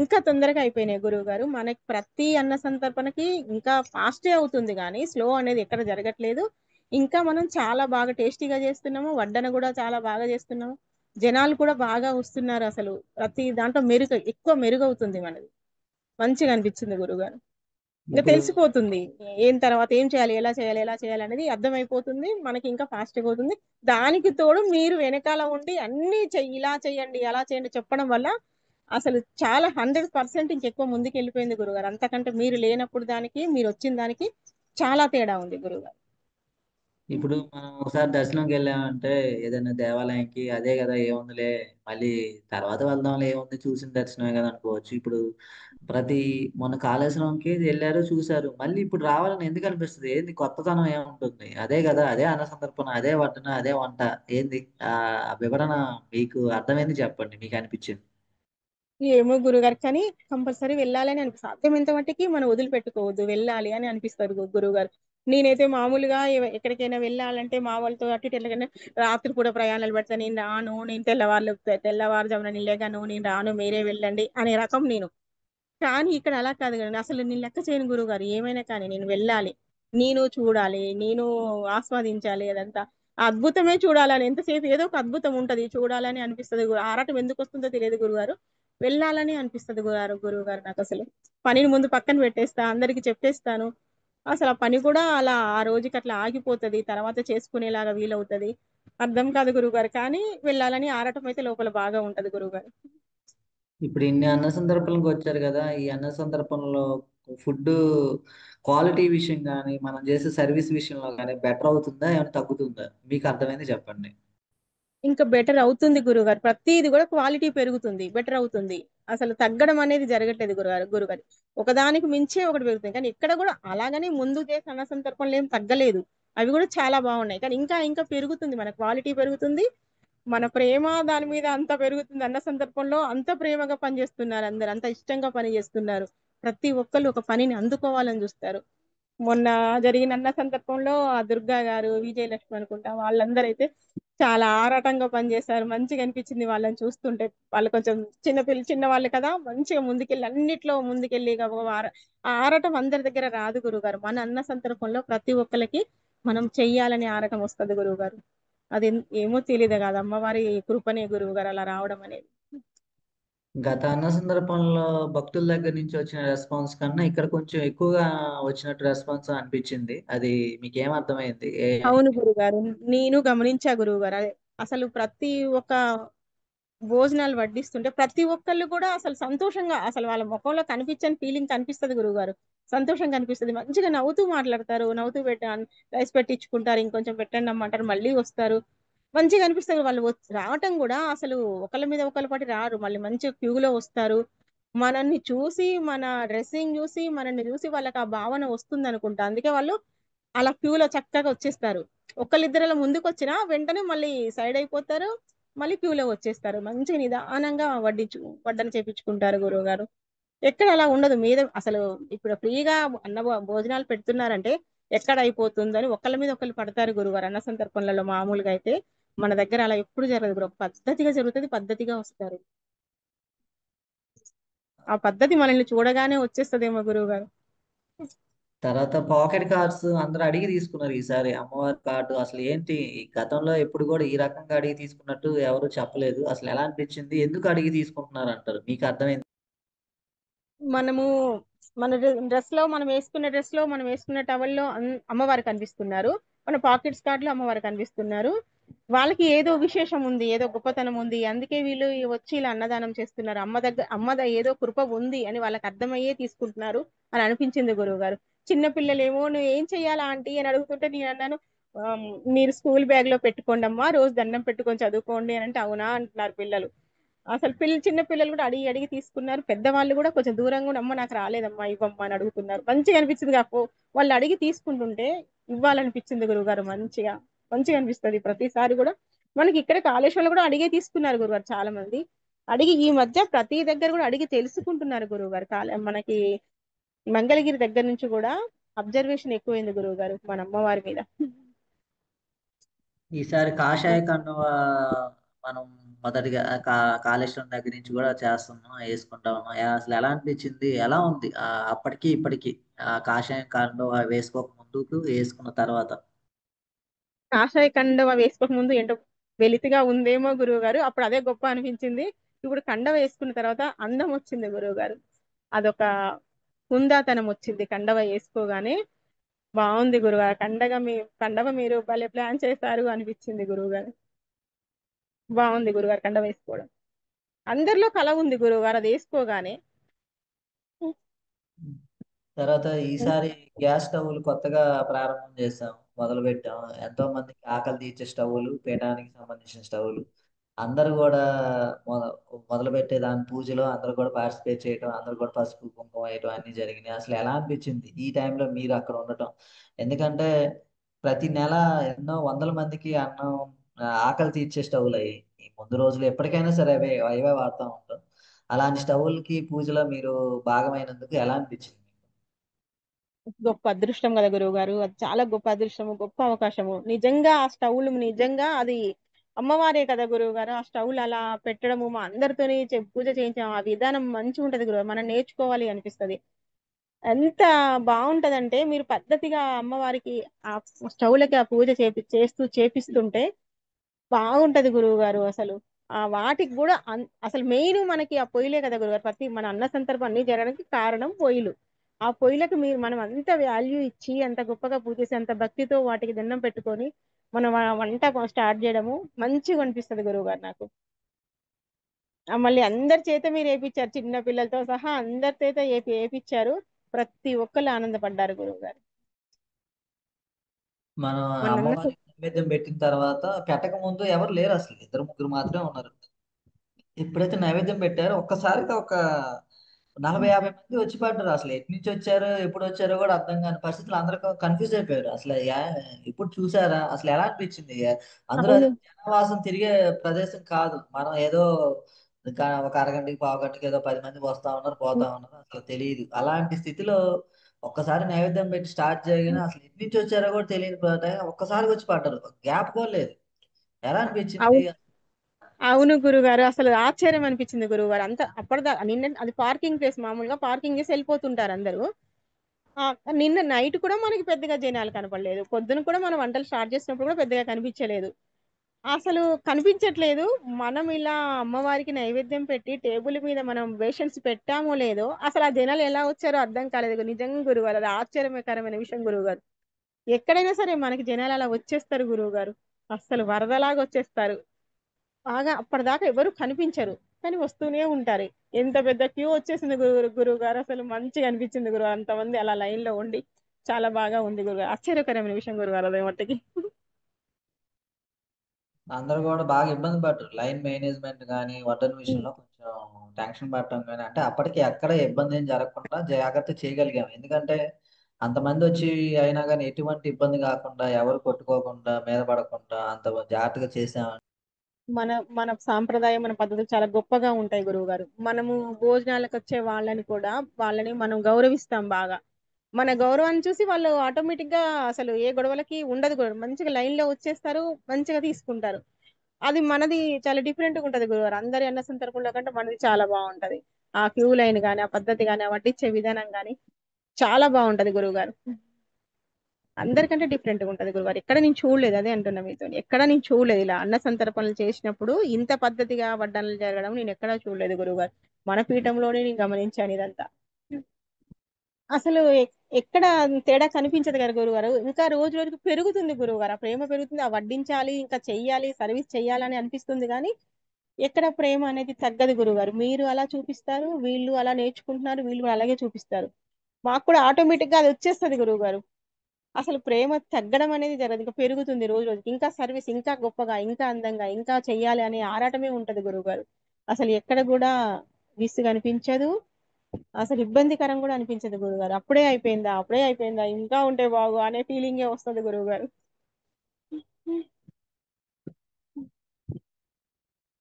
ఇంకా తొందరగా అయిపోయినాయి గురువుగారు. మనకి ప్రతి అన్న సంతర్పణకి ఇంకా ఫాస్టే అవుతుంది గానీ, స్లో అనేది ఎక్కడ జరగట్లేదు. ఇంకా మనం చాలా బాగా టేస్టీగా చేస్తున్నాము. వడ్డన గూడా చాలా బాగా చేస్తున్నాము. జనాలు కూడా బాగా వస్తున్నారసలు. ప్రతి దాంట్లో ఎక్కువ మెరుగవుతుంది మనది. మంచిగా అనిపిచ్చింది గురువుగారు. ఇంక ఇప్పుడు తెలిసిపోతుంది. ఏం తర్వాత ఏం చేయాలి? ఎలా చేయాలి? ఎలా చేయాలనేది అర్థమైపోతుంది. మనకి ఇంకా ఫాస్ట్‌గా అవుతుంది. దానికి తోడు మీరు వెనకాల ఉండి అన్నీ ఇలా చేయండి, అలా చేయండి చెప్పడం వల్ల అసలు చాలా 100% ఇంకెక్కువ ముందుకెళ్ళిపోయింది గురువుగారు. అంతకంటే మీరు లేనప్పుడు దానికి, మీరొచ్చిన దానికి చాలా తేడా ఉంది గురువుగారు. ఇప్పుడు మనం ఒకసారి దర్శనంకెళ్ళామంటే ఏదైనా దేవాలయంకి అదే గదా! ఏముందిలే మళ్ళీ తర్వాత వెళ్దాంలే ఏముంది చూసిన దర్శనమే గదా! అనుకోవచ్చు. ఇప్పుడు ప్రతి మొన్న కాళేశ్వరంకి ఎళ్లారు, చూసారు. మళ్ళీ ఇప్పుడు రావాలని ఎందుకనిపిస్తది? ఏంది కొత్తదనం ఏముంటుంది? అదే గదా! అదే అన్న సంతర్పణ, అదే వడ్డన, అదే వంట. ఏంది వివరణ మీకు అర్థమైంది చెప్పండి మీకనిపిచ్చింది. ఏమో గురువుగారు. కానీ కంపల్సరీ వెళ్ళాలని సాధ్యమైనంత మట్టికి మనం వదిలిపెట్టుకోవద్దు. వెళ్ళాలి అని అనిపిస్తది గురువుగారు. నేనైతే మామూలుగా ఎక్కడికైనా వెళ్ళాలంటే మా వాళ్ళతో అటు ఇటు ఎట్లాగైనా రాత్రి పూట ప్రయాణాలు పెడతా. నేను రాను. నేను తెల్లవారుజామున నేను లెగను. నేను రాను. మీరే వెళ్ళండి అనే రకం నేను. కానీ ఇక్కడ అలా కాదు కదండీ. అసలు నేను లెక్క చేయను గురువుగారు. ఏమైనా కానీ నేను వెళ్ళాలి. నేను చూడాలి. నేను ఆస్వాదించాలి అదంతా. ఆ అద్భుతమే చూడాలని ఎంతసేపు ఏదో ఒక అద్భుతం ఉంటది. చూడాలని అనిపిస్తది. ఆరాటం ఎందుకొస్తుందో తెలియదు గురువుగారు. వెళ్ళాలని అనిపిస్తది గురువుగారు నాకసలు. పనిని ముందు పక్కన పెట్టేస్తా. అందరికి చెప్పేస్తాను. అసలు ఆ పని కూడా అలా ఆ రోజుకి అట్లా ఆగిపోతది. తర్వాత చేసుకునేలాగా వీలవుతది. అర్థం కాదు గురువుగారు. కానీ వెళ్ళాలని ఆరాటం అయితే లోపల బాగా ఉంటది గురువుగారు. ఇప్పుడు ఇన్ని అన్న సందర్భాలకు వచ్చారు గదా! ఈ అన్న సందర్భంలో ఫుడ్ క్వాలిటీ విషయం కానీ మనం చేసే సర్వీస్ విషయంలో కానీ బెటర్ అవుతుందా ఏమైనా తగ్గుతుందా మీకు అర్థమైంది చెప్పండి. ఇంకా బెటర్ అవుతుంది గురుగారు. ప్రతిది కూడా క్వాలిటీ పెరుగుతుంది, బెటర్ అవుతుంది. అసలు తగ్గడం అనేది జరగట్లేదు గురుగారు. ఒకదానికి మించే ఒకటి పెరుగుతుంది. కానీ ఇక్కడ కూడా అలాగని ముందు చేసిన అన్న సందర్భంలో ఏం తగ్గలేదు. అవి కూడా చాలా బాగున్నాయి. కానీ ఇంకా ఇంకా పెరుగుతుంది, మన క్వాలిటీ పెరుగుతుంది, మన ప్రేమ దాని మీద అంత పెరుగుతుంది. అన్న సందర్భంలో అంత ప్రేమగా పనిచేస్తున్నారు, అందరు అంత ఇష్టంగా పని చేస్తున్నారు. ప్రతి ఒక్కళ్ళు ఒక పనిని అందుకోవాలని చూస్తారు. మొన్న జరిగిన అన్న సందర్భంలో ఆ దుర్గా గారు, విజయలక్ష్మి అనుకుంటా, వాళ్ళందరూ అయితే చాలా ఆరాటంగా పనిచేశారు. మంచిగా అనిపించింది వాళ్ళని చూస్తుంటే. వాళ్ళు కొంచెం చిన్న వాళ్ళు కదా, మంచిగా ముందుకెళ్ళి అన్నిట్లో ముందుకెళ్ళి ఆ ఆరాటం అందరి దగ్గర రాదు గురుగారు. మన అన్న సందర్భంలో ప్రతి ఒక్కరికి మనం చెయ్యాలని ఆరాటం వస్తుంది గురువుగారు. అది ఏమో తెలియదు కాదు, అమ్మవారి కృపనే గురువు గారు అలా రావడం అనేది. గత అన్న సందర్భంలో భక్తుల దగ్గర నుంచి వచ్చిన రెస్పాన్స్ కన్నా ఇక్కడ కొంచెం ఎక్కువగా వచ్చినట్టు రెస్పాన్స్ అనిపించింది. అది మీకేం అర్థమైంది? అవును గురుగారు, నేను గమనించా గురువు గారు. అసలు ప్రతి ఒక్క భోజనాలు వడ్డిస్తుంటే ప్రతి ఒక్కళ్ళు కూడా అసలు సంతోషంగా, అసలు వాళ్ళ ముఖంలో కనిపించని ఫీలింగ్ కనిపిస్తుంది గురువుగారు. సంతోషం కనిపిస్తుంది, మంచిగా నవ్వుతూ మాట్లాడతారు, నవ్వుతూ రైస్ పెట్టించుకుంటారు, ఇంకొంచెం పెట్టండి అమ్మంటారు, మళ్ళీ వస్తారు. మంచిగా అనిపిస్తుంది. వాళ్ళు రావటం కూడా అసలు ఒకళ్ళ మీద ఒకళ్ళ పాటి రారు, మళ్ళీ మంచిగా క్యూలో వస్తారు. మనల్ని చూసి, మన డ్రెస్సింగ్ చూసి, మనల్ని చూసి వాళ్ళకి ఆ భావన వస్తుంది అనుకుంటా. అందుకే వాళ్ళు అలా క్యూలో చక్కగా వచ్చేస్తారు. ఒకళ్ళిద్దరు ముందుకు వచ్చినా వెంటనే మళ్ళీ సైడ్ అయిపోతారు, మళ్ళీ క్యూలో వచ్చేస్తారు. మంచిగా నిదానంగా వడ్డన చేపించుకుంటారు గురువు గారు. ఎక్కడ అలా ఉండదు మీద అసలు. ఇప్పుడు ఫ్రీగా భోజనాలు పెడుతున్నారంటే ఎక్కడ అయిపోతుందని ఒకళ్ళ మీద ఒకళ్ళు పడతారు గురుగారు. అన్న సందర్భంలో మామూలుగా అయితే మన దగ్గర అలా ఎప్పుడు జరగదు బ్రో. పద్ధతిగా జరుగుతుంది, పద్ధతిగా వస్తారు. ఆ పద్ధతి మనల్ని చూడగానే వచ్చేస్తదేమో గురువు గారు. తర్వాత పాకెట్ కార్డ్స్ అందరూ అడిగి తీసుకున్నారు ఈసారి అమ్మవారి కార్డు. అసలు ఏంటి ఈ గతంలో ఎప్పుడు కూడా ఈ రకంగా అడిగి తీసుకున్నట్టు ఎవరు చెప్పలేదు. అసలు ఎలా అనిపించింది? ఎందుకు అడిగి తీసుకుంటున్నారు అంటారు? మీకు అర్థమైంది? మనము మన డ్రెస్ లో, మనం వేసుకున్న టవల్లో అమ్మవారు కనిపిస్తున్నారు, మన పాకెట్స్ కార్డ్ లో అమ్మవారు కనిపిస్తున్నారు. వాళ్ళకి ఏదో విశేషం ఉంది, ఏదో గొప్పతనం ఉంది, అందుకే వీళ్ళు వచ్చి ఇలా అన్నదానం చేస్తున్నారు. ఏదో కృప ఉంది అని వాళ్ళకి అర్థమయ్యే తీసుకుంటున్నారు అని అనిపించింది గురువు గారు. చిన్న పిల్లలేమో నువ్వు ఏం చెయ్యాలా ఆంటీ అని అడుగుతుంటే నేను అన్నాను, "ఆమ్, మీరు స్కూల్ బ్యాగ్ లో పెట్టుకోండి అమ్మా, రోజు దండం పెట్టుకొని చదువుకోండి" అని అంటే అవునా అంటున్నారు పిల్లలు. అసలు చిన్న పిల్లలు కూడా అడిగి అడిగి తీసుకున్నారు. పెద్దవాళ్ళు కూడా కొంచెం దూరంగా కూడా, అమ్మ నాకు రాలేదమ్మా ఇవ్వమ్మా అని అడుగుతున్నారు. మంచిగా అనిపించింది కాకు, వాళ్ళు అడిగి తీసుకుంటుంటే ఇవ్వాలనిపించింది గురువుగారు. మంచిగా మంచిగా అనిపిస్తుంది ప్రతిసారి కూడా. మనకి ఇక్కడ కాళేశ్వరంలో కూడా అడిగే తీసుకున్నారు గురుగారు చాలా మంది. అడిగి ఈ మధ్య ప్రతి దగ్గర కూడా అడిగి తెలుసుకుంటున్నారు గురువుగారు. మనకి మంగళగిరి దగ్గర నుంచి కూడా అబ్జర్వేషన్ ఎక్కువైంది గురువు గారు మన అమ్మవారి మీద. ఈసారి కాషాయ కండువా మనం మొదటిగా కాళేశ్వరం దగ్గర నుంచి కూడా చేస్తున్నాం, వేసుకుంటాము. అసలు ఎలా అనిపించింది? ఎలా ఉంది అప్పటికి ఇప్పటికి ఆ కాషాయం కండువా వేసుకోక ముందుకు వేసుకున్న తర్వాత? కాషాయ కండవ వేసుకోక ముందు ఏంటో వెలితిగా ఉందేమో గురువు గారు, అప్పుడు అదే గొప్ప అనిపించింది. ఇప్పుడు కండవ వేసుకున్న తర్వాత అందం వచ్చింది గురువు గారు. అదొక హుందాతనం వచ్చింది కండవ వేసుకోగానే. బాగుంది గురుగారు. కండవ మీరు భలే ప్లాన్ చేశారు అనిపించింది గురువు గారు. బాగుంది గురుగారు కండవ వేసుకోవడం. అందరిలో కల ఉంది గురువు గారు అది వేసుకోగానే. తర్వాత ఈసారి గ్యాస్ స్టవ్లు కొత్తగా ప్రారంభం చేసాం, మొదలు పెట్టాం. ఎంతో మందికి ఆకలి తీర్చే స్టవ్లు, పీఠానికి సంబంధించిన స్టవ్లు. అందరూ కూడా మొదలు పెట్టే దాని పూజలో అందరూ కూడా పార్టిసిపేట్ చేయడం, అందరూ కూడా పసుపు కుంకుమ వేయడం అన్ని జరిగినాయి. అసలు ఎలా అనిపించింది ఈ టైంలో మీరు అక్కడ ఉండటం? ఎందుకంటే ప్రతి నెల ఎన్నో వందల మందికి అన్నం, ఆకలి తీర్చే స్టవ్లు అయ్యి ఈ ముందు రోజులు ఎప్పటికైనా సరే అవే వాడుతూ ఉంటాం. అలాంటి స్టవ్లకి పూజలో మీరు భాగమైనందుకు ఎలా అనిపించింది? గొప్ప అదృష్టం కదా గురువు గారు, అది చాలా గొప్ప అదృష్టము, గొప్ప అవకాశము. నిజంగా ఆ స్టవ్లు నిజంగా అది అమ్మవారే కదా గురువు గారు. ఆ స్టవ్లు అలా పెట్టడము, మా అందరితోని పూజ చేయించాం, ఆ విధానం మంచిగా ఉంటది గురువు, మనం నేర్చుకోవాలి అనిపిస్తది. ఎంత బాగుంటదంటే మీరు పద్ధతిగా అమ్మవారికి ఆ స్టవ్లకి ఆ పూజ చేపిస్తుంటే బాగుంటది గురువు గారు. అసలు ఆ వాటికి కూడా అసలు మెయిన్ మనకి ఆ పొయ్యిలే కదా గురువు గారు. ప్రతి మన అన్న సందర్భం అన్ని జరగడానికి కారణం పొయ్యిలు. ఆ పొయ్యిలకు మనం అంత వాల్యూ ఇచ్చి, అంత గొప్పగా పూజ చేసి, అంత భక్తితో వాటికి దండం పెట్టుకొని మనం ఆ వంట స్టార్ట్ చేయడము మంచిగా అనిపిస్తుంది గురువు గారు నాకు. మళ్ళీ అందరి చేత మీరు వేపించారు, చిన్న పిల్లలతో సహా అందరి చేత వేపించారు. ప్రతి ఒక్కళ్ళు ఆనందపడ్డారు గురువు గారు. మనం మన అన్న అమ్మవారికి నైవేద్యం పెట్టిన తర్వాత పెట్టక ముందు ఎవరు లేరు, అసలు ఇద్దరు ముగ్గురు మాత్రమే ఉన్నారు. ఎప్పుడైతే నైవేద్యం పెట్టారో ఒక్కసారిగా ఒక 40 50 మంది వచ్చి పడ్డారు. అసలు ఎటు నుంచి వచ్చారో ఎప్పుడు వచ్చారో కూడా అర్థం కాని పరిస్థితులు, అందరూ కన్ఫ్యూజ్ అయిపోయారు. అసలు ఇప్పుడు చూసారా అసలు ఎలా అనిపించింది? అందరూ అది అవును. జనవాసం తిరిగే ప్రదేశం కాదు. మనం ఏదో ఒక అరగంటకి పావు గంటకి ఏదో 10 మంది వస్తా ఉన్నారు పోతా ఉన్నారు, అసలు తెలియదు. అలాంటి స్థితిలో ఒక్కసారి నైవేద్యం పెట్టి స్టార్ట్ చేయగానే అసలు ఎటు నుంచి వచ్చారో కూడా తెలియని ఒక్కసారి వచ్చి పడ్డారు, గ్యాప్ కూడా లేదు. ఎలా అనిపించింది? అవును. అవును గురుగారు, అసలు ఆశ్చర్యం అనిపించింది గురుగారు. అంత అప్పటిదా నిన్న అది పార్కింగ్ ప్లేస్, మామూలుగా పార్కింగ్ చేసి వెళ్ళిపోతుంటారు అందరూ. ఆ, నిన్న నైట్ కూడా మనకి పెద్దగా జనాలు కనపడలేదు, పొద్దున కూడా మనం వంటలు స్టార్ట్ చేసినప్పుడు కూడా పెద్దగా కనిపించలేదు. అసలు కనిపించట్లేదు. మనం ఇలా అమ్మవారికి నైవేద్యం పెట్టి టేబుల్ మీద మనం బేషన్స్ పెట్టామో లేదో, అసలు ఆ జనాలు ఎలా వచ్చారో అర్థం కాలేదు. నిజంగా గురుగారు, అది ఆశ్చర్యకరమైన విషయం గురుగారు. ఎక్కడైనా సరే మనకి జనాలు అలా వచ్చేస్తారు గురువు గారు, అస్సలు వరదలాగా వచ్చేస్తారు. బాగా అప్పటిదాకా ఎవరు కనిపించరు, కానీ వస్తూనే ఉంటారు. ఎంత పెద్ద క్యూ వచ్చేసింది గురువు గారు, అసలు మంచిగా అనిపించింది గురువు, అంతమంది అలా లైన్ లో ఉండి. చాలా బాగా ఉంది గురుగారు, ఆశ్చర్యకరమైన విషయం గురుగారు అదే మట్టికి. అందరూ కూడా బాగా ఇబ్బంది పడ్డారు. లైన్ మేనేజ్మెంట్ కానీ వడ్డన విషయంలో కొంచెం టెన్షన్ పడటం కానీ, అంటే అప్పటికి ఎక్కడ ఇబ్బంది ఏం జరగకుండా జాగ్రత్త చేయగలిగాం. ఎందుకంటే అంతమంది వచ్చి అయినా కానీ ఎటువంటి ఇబ్బంది కాకుండా, ఎవరు కొట్టుకోకుండా మీద పడకుండా అంత జాగ్రత్తగా చేసాం. మన మన సాంప్రదాయం, మన పద్ధతులు చాలా గొప్పగా ఉంటాయి గురువు గారు. మనము భోజనాలకు వచ్చే వాళ్ళని కూడా, వాళ్ళని మనం గౌరవిస్తాం బాగా. మన గౌరవాన్ని చూసి వాళ్ళు ఆటోమేటిక్ గా అసలు ఏ గొడవలకి ఉండదు కూడా, మంచిగా లైన్ లో వచ్చేస్తారు, మంచిగా తీసుకుంటారు. అది మనది చాలా డిఫరెంట్ గా ఉంటది గురుగారు. అందరి అన్న సందర్భంలో కంటే మనది చాలా బాగుంటది. ఆ క్యూ లైన్ గాని, ఆ పద్ధతి గాని, ఆ వడ్డించే విధానం గాని చాలా బాగుంటది గురువు గారు. అందరికంటే డిఫరెంట్ గా ఉంటది గురుగారు. ఎక్కడ నేను చూడలేదు, అదే అంటున్నా మీతో, ఎక్కడ నేను చూడలేదు ఇలా అన్న సంతర్పణలు చేసినప్పుడు ఇంత పద్ధతిగా వడ్డనలు జరగడం నేను ఎక్కడా చూడలేదు గురుగారు. మన పీఠంలోనే నేను గమనించాను ఇదంతా. అసలు ఎక్కడ తేడా కనిపించదు కదా గురుగారు. ఇంకా రోజు రోజుకు పెరుగుతుంది గురువుగారు, ఆ ప్రేమ పెరుగుతుంది, ఆ వడ్డించాలి ఇంకా చెయ్యాలి సర్వీస్ చెయ్యాలని అనిపిస్తుంది కానీ ఎక్కడ ప్రేమ అనేది తగ్గదు గురుగారు. మీరు అలా చూపిస్తారు, వీళ్ళు అలా నేర్చుకుంటున్నారు, వీళ్ళు కూడా అలాగే చూపిస్తారు. మాకు కూడా ఆటోమేటిక్ గా అది వచ్చేస్తుంది గురువుగారు. అసలు ప్రేమ తగ్గడం అనేది జరగదు, ఇంకా పెరుగుతుంది రోజు రోజుకి. ఇంకా సర్వీస్ ఇంకా గొప్పగా, ఇంకా అందంగా, ఇంకా చెయ్యాలి అనే ఆరాటమే ఉంటది గురువు గారు. అసలు ఎక్కడ కూడా విసుగు అనిపించదు, అసలు ఇబ్బందికరం కూడా అనిపించదు గురువు గారు. అప్పుడే అయిపోయిందా, అప్పుడే అయిపోయిందా, ఇంకా ఉంటే బాగు అనే ఫీలింగే వస్తుంది గురువు గారు.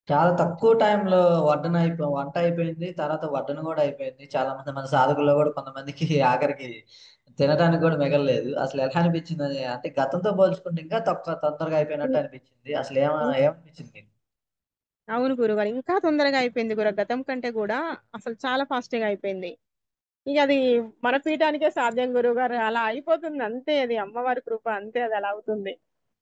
చాలా తక్కువ టైంలో వంట అయిపోయింది, తర్వాత వడ్డన కూడా అయిపోయింది. చాలా మంది మన సాధకుల్లో కూడా కొంతమందికి ఆఖరికి తినడానికి కూడా మిగలలేదు. అసలు ఎలా అనిపించింది అది? అంటే గతంతో పోల్చుకుంటే ఇంకా తొందరగా అయిపోయినట్టు అనిపించింది. అసలు ఏమనిపించింది మీకు? అవును గురుగారు, ఇంకా తొందరగా అయిపోయింది గురు, గతం కంటే కూడా అసలు చాలా ఫాస్ట్ గా అయిపోయింది. ఇక అది మన పీఠానికే సాధ్యం గురువు గారు, అలా అయిపోతుంది అంతే, అది అమ్మవారి కృప అంతే, అది అలా అవుతుంది.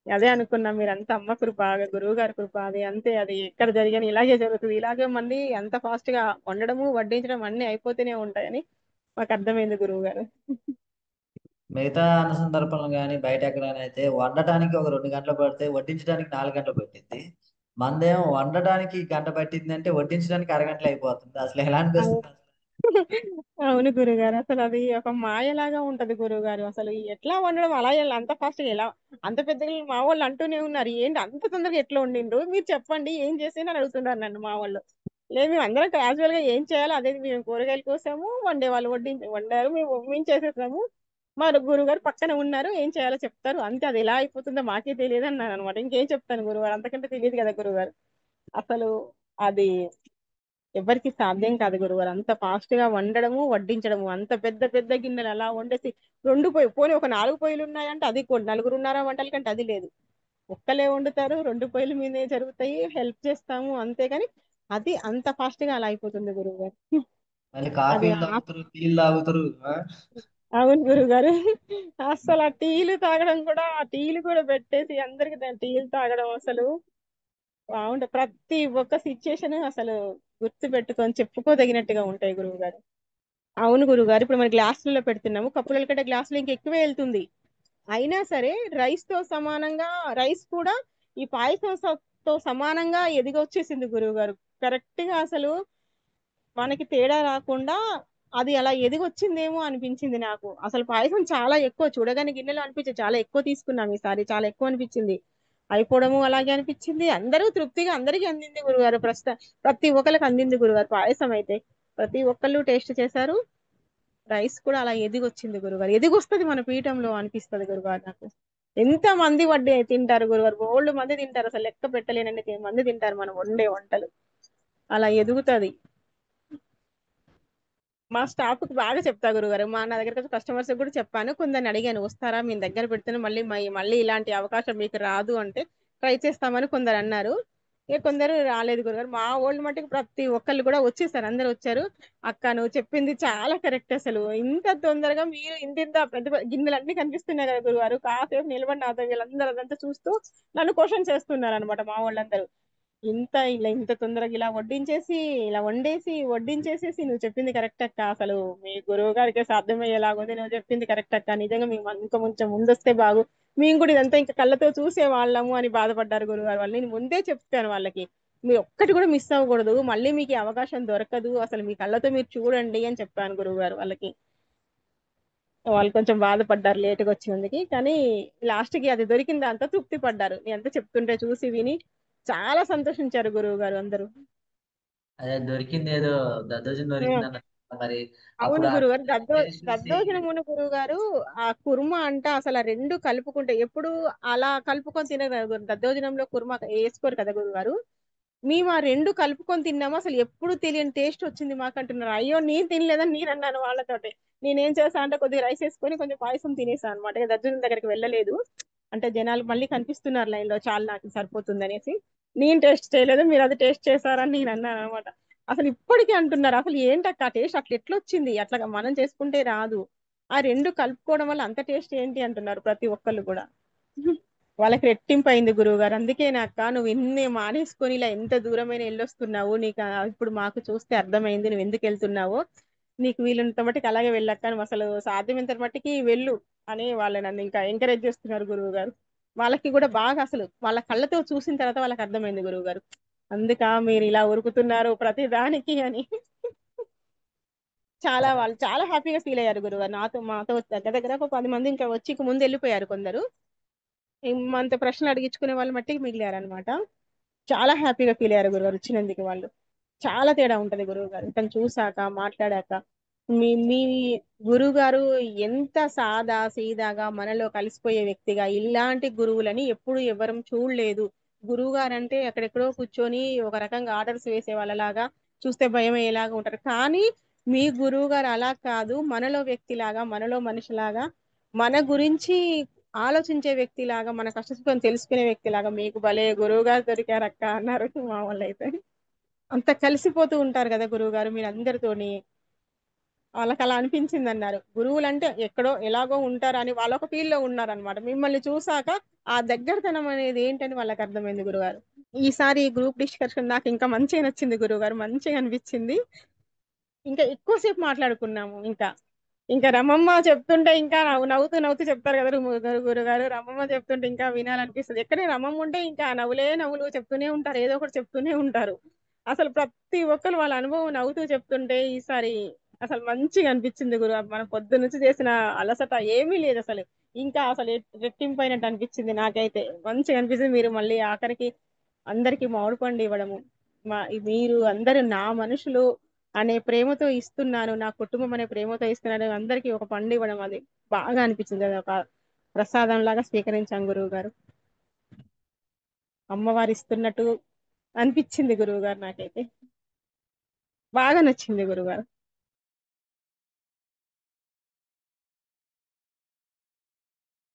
అదే అనుకున్నాం, మీరంతా అమ్మ కృప, గురువు గారి కృప, అది అంతే, అది ఎక్కడ జరిగని ఇలాగే జరుగుతుంది. ఇలాగే మంది అంత ఫాస్ట్ గా వండడము వడ్డించడం అన్ని అయిపోతూనే ఉంటాయని మాకు అర్థమైంది గురువు గారు. మిగతా అన్న సందర్భంలో కానీ బయట ఎక్కడైనా అయితే వండటానికి ఒక 2 గంటలు పడితే వడ్డించడానికి 4 గంటలు పట్టింది. మందేమో వండటానికి గంట పట్టింది అంటే వడ్డించడానికి అరగంటలు అయిపోతుంది. అసలు ఎలా అవును. అనిపిస్తుంది? అవును గురుగారు, అసలు అది ఒక మాయలాగా ఉంటది గురుగారు. అసలు ఎట్లా వండడం అలా అంత ఫాస్ట్ గా ఎలా, అంత పెద్దగా మా వాళ్ళు అంటూనే ఉన్నారు, ఏంటి అంత తొందరగా ఎట్లా వండిండ్రు మీరు చెప్పండి ఏం చేసి అని అడుగుతున్నారు నన్ను మా వాళ్ళు. లేదు మేము అందరం క్యాజువల్ గా ఏం చేయాలో అదే, మేము కూరగాయలు కోసాము, వండే వాళ్ళు వండారు, మేము చేసేసాము. మా గురుగారు పక్కన ఉన్నారు, ఏం చేయాలో చెప్తారు అంతే, అది ఎలా అయిపోతుందో మాకే తెలియదు అన్నాను అనమాట. ఇంకేం చెప్తాను గురుగారు, అంతకంటే తెలియదు కదా గురుగారు. అసలు అది ఎవరికి సాధ్యం కాదు గురుగారు, అంత ఫాస్ట్ గా వండడము వడ్డించడము, అంత పెద్ద పెద్ద గిన్నెలు అలా వండేసి. రెండు పొయ్యి పోనీ ఒక 4 పొయ్యిలు ఉన్నాయంటే అది కూడా నలుగురున్నారా వంటల కంటే అది లేదు. ఒక్కలే వండుతారు, 2 పొయ్యిల మీదే జరుగుతాయి, హెల్ప్ చేస్తాము అంతేగాని అది అంత ఫాస్ట్ గా అలా అయిపోతుంది గురువు గారు. మళ్ళీ అది కాఫీలు తాగుతారు, టీలు తాగుతారు. అవును గురువు గారు. అసలు ఆ టీలు తాగడం కూడా, ఆ టీలు కూడా పెట్టేసి అందరికి టీలు తాగడం అసలు బాగుంటది. ప్రతి ఒక్క సిచ్యుయేషన్ అసలు గుర్తు పెట్టుకొని చెప్పుకోదగినట్టుగా ఉంటాయి గురువు గారు. అవును గురుగారు, ఇప్పుడు మన గ్లాసులలో పెడుతున్నాము, కప్పుల కంటే గ్లాసులు ఇంకా ఎక్కువే వెళ్తుంది. అయినా సరే రైస్ తో సమానంగా, రైస్ కూడా ఈ పాయసం తో సమానంగా ఎదిగొచ్చేసింది గురువు గారు. కరెక్ట్ గా అసలు మనకి తేడా రాకుండా అది అలా ఎదిగొచ్చిందేమో అనిపించింది నాకు. అసలు పాయసం చాలా ఎక్కువ చూడగానే గిన్నెలో అనిపించింది, చాలా ఎక్కువ తీసుకున్నాం ఈసారి, చాలా ఎక్కువ అనిపించింది. అయిపోవడము అలాగే అనిపించింది. అందరూ తృప్తిగా అందరికీ అందింది గురుగారు. ప్రతి ఒక్కరికి అందింది గురుగారు పాయసం అయితే. ప్రతి ఒక్కళ్ళు టేస్ట్ చేశారు. రైస్ కూడా అలా ఎదిగొచ్చింది గురుగారు. ఎదిగొస్తుంది మన పీఠంలో అనిపిస్తుంది గురుగారు నాకు. ఎంత మంది వడ్డీ తింటారు గురుగారు, బోల్డ్ మంది తింటారు, అసలు లెక్క పెట్టలేనండి మంది తింటారు మనం వండే వంటలు. అలా ఎదుగుతది. మా స్టాఫ్ కి బాగా చెప్తా గురుగారు, నా దగ్గర కస్టమర్స్ కూడా చెప్పాను, కొందరిని అడిగాను వస్తారా మీ దగ్గర పెడితేనే మళ్ళీ మళ్ళీ ఇలాంటి అవకాశం మీకు రాదు అంటే ట్రై చేస్తామని కొందరు అన్నారు. ఇక కొందరు రాలేదు గురుగారు. మా ఓల్డ్ మట్టుకు ప్రతి ఒక్కళ్ళు కూడా వచ్చేసారు, అందరు వచ్చారు. అక్క నువ్వు చెప్పింది చాలా కరెక్ట్, అసలు ఇంత తొందరగా మీరు ఇంత ఇంత పెద్ద పెద్ద గిన్నెలు అన్ని కనిపిస్తున్నాయి కదా గురుగారు, కాసేపు నిలబడి నాతో వీళ్ళందరూ అదంతా చూస్తూ నన్ను క్వశ్చన్ చేస్తున్నారు అనమాట మా వాళ్ళందరూ. ఇంత తొందరగా ఇలా వడ్డించేసి, ఇలా వండేసి వడ్డించేసేసి, నువ్వు చెప్పింది కరెక్ట్ అక్క, అసలు మీ గురువు గారికి సాధ్యమయ్యేలాగుంది, నువ్వు చెప్పింది కరెక్ట్ అక్క, నిజంగా మేము ఇంకా కొంచెం ముందొస్తే బాగు, మేము కూడా ఇదంతా ఇంకా కళ్ళతో చూసే వాళ్ళము అని బాధపడ్డారు గురుగారు వాళ్ళు. నేను ముందే చెప్తాను వాళ్ళకి, మీరు ఒక్కటి కూడా మిస్ అవ్వకూడదు, మళ్ళీ మీకు ఈ అవకాశం దొరకదు, అసలు మీ కళ్ళతో మీరు చూడండి అని చెప్పాను గురువు గారు వాళ్ళకి. వాళ్ళు కొంచెం బాధపడ్డారు లేటుగా వచ్చినందుకు, కానీ లాస్ట్ కి అది దొరికిన దాంతో తృప్తి పడ్డారు. నేను అంతా చెప్తుంటే చూసి విని చాలా సంతోషించారు గురువు గారు అందరూ. అదే దొరికింది ఏదో దద్దోజనం ఆ, దొరికింది అన్న మరి. అవును అప్పుడు ఆ గురుగారు. టేస్ట్ చూసి దద్దోజనమును గురువు గారు, ఆ కుర్మా అంట అసలు ఆ రెండు కలుపుకుంటే ఎప్పుడు అలా కలుపుకొని తినరు కదా గురు, దద్దోజనంలో కుర్మా వేసుకోరు కదా గురుగారు. మేము ఆ రెండు కలుపుకొని తిన్నాము, అసలు ఎప్పుడు తెలియని టేస్ట్ వచ్చింది మాకు అంటున్నారు. అయ్యో నేను తినలేదని నేను అన్నాను వాళ్ళతోటి. నేనేం చేసా అంటే కొద్దిగా రైస్ వేసుకొని కొంచెం పాయసం తినేసాను అనమాట. ఇక దద్దోజనం దగ్గరికి వెళ్ళలేదు, అంటే జనాలు మళ్ళీ కనిపిస్తున్నారు లైన్ లో, చాలా నాకు సరిపోతుంది అనేసి. నేను టేస్ట్ చేయలేదు, మీరు అది టేస్ట్ చేశారని నేను అన్నాను అనమాట. అసలు ఇప్పటికీ అంటున్నారు, అసలు ఏంటక్క ఆ టేస్ట్ అట్లా ఎట్లా వచ్చింది, అట్లా మనం చేసుకుంటే రాదు, ఆ రెండు కలుపుకోవడం వల్ల అంత టేస్ట్ ఏంటి అంటున్నారు ప్రతి ఒక్కళ్ళు కూడా. వాళ్ళకి రెట్టింపు అయింది గురువు గారు. అందుకే నాక నువ్వు ఇన్ని మానేసుకొని ఇలా ఎంత దూరమైన వెళ్ళొస్తున్నావు, నీకు ఇప్పుడు మాకు చూస్తే అర్థమైంది నువ్వు ఎందుకు వెళ్తున్నావో, నీకు వీలున్నంత మట్టికి అలాగే వెళ్ళక్క, నువ్వు అసలు సాధ్యమైనంత మట్టికి వెళ్ళు అని వాళ్ళు నన్ను ఇంకా ఎంకరేజ్ చేస్తున్నారు గురువు గారు. వాళ్ళకి కూడా బాగా అసలు వాళ్ళ కళ్ళతో చూసిన తర్వాత వాళ్ళకి అర్థమైంది గురువు గారు, అందుక మీరు ఇలా ఉరుకుతున్నారు ప్రతి దానికి అని. వాళ్ళు చాలా హ్యాపీగా ఫీల్ అయ్యారు గురుగారు. మాతో దగ్గర దగ్గర ఒక 10 మంది ఇంకా వచ్చి ఇక ముందు వెళ్ళిపోయారు కొందరు. మనతో ప్రశ్నలు అడిగించుకునే వాళ్ళు మట్టికి మిగిలారనమాట. చాలా హ్యాపీగా ఫీల్ అయ్యారు గురుగారు వచ్చినందుకు వాళ్ళు. చాలా తేడా ఉంటది గురువు గారు తను చూసాక మాట్లాడాక. మీ గురువు గారు ఎంత సాదా సీదాగా మనలో కలిసిపోయే వ్యక్తిగా, ఇలాంటి గురువులని ఎప్పుడు ఎవరం చూడలేదు. గురువు గారు అంటే ఎక్కడెక్కడో కూర్చొని ఒక రకంగా ఆర్డర్స్ వేసే వాళ్ళలాగా, చూస్తే భయం అయ్యేలాగా ఉంటారు. కానీ మీ గురువు గారు అలా కాదు, మనలో వ్యక్తిలాగా, మనలో మనిషిలాగా, మన గురించి ఆలోచించే వ్యక్తిలాగా, మన కష్టసుఖం తెలుసుకునే వ్యక్తిలాగా, మీకు భలే గురువు గారు దొరికారక్క అన్నారు మా వాళ్ళు అయితే. అంత కలిసిపోతూ ఉంటారు కదా గురువు గారు మీరు అందరితోని, వాళ్ళకి అలా అనిపించింది అన్నారు. గురువులు అంటే ఎక్కడో ఎలాగో ఉంటారని వాళ్ళ ఒక ఫీల్ లో ఉన్నారనమాట. మిమ్మల్ని చూసాక ఆ దగ్గరతనం అనేది ఏంటని వాళ్ళకి అర్థమైంది గురుగారు. ఈసారి గ్రూప్ డిస్కషన్ నాకు ఇంకా మంచిగా నచ్చింది గురుగారు, మంచిగా అనిపించింది. ఇంకా ఎక్కువసేపు మాట్లాడుకున్నాము. ఇంకా రమమ్మ చెప్తుంటే ఇంకా నవ్వుతూ నవ్వుతూ చెప్తారు కదా గురుగారు, రమమ్మ చెప్తుంటే ఇంకా వినాలనిపిస్తుంది. ఎక్కడే రమమ్మ ఉంటే ఇంకా నవ్వులే నవ్వులు చెప్తూనే ఉంటారు, ఏదో ఒకటి చెప్తూనే ఉంటారు. అసలు ప్రతి ఒక్కరు వాళ్ళ అనుభవం నవ్వుతూ చెప్తుంటే ఈసారి అసలు మంచిగా అనిపించింది గురు. మనం పొద్దు నుంచి చేసిన అలసట ఏమీ లేదు అసలు, ఇంకా అసలు రెట్టింపైనట్టు అనిపించింది నాకైతే. మంచిగా అనిపిస్తుంది. మీరు మళ్ళీ ఆఖరికి అందరికి మామిడి పండు ఇవ్వడము, మా మీరు అందరూ నా మనుషులు అనే ప్రేమతో ఇస్తున్నాను, నా కుటుంబం అనే ప్రేమతో ఇస్తున్నాను, అందరికీ ఒక పండు ఇవ్వడం, అది బాగా అనిపించింది. అది ఒక ప్రసాదం లాగా స్వీకరించాం గురువు గారు. అమ్మవారు ఇస్తున్నట్టు అనిపించింది గురువు గారు నాకైతే. బాగా నచ్చింది గురువు గారు.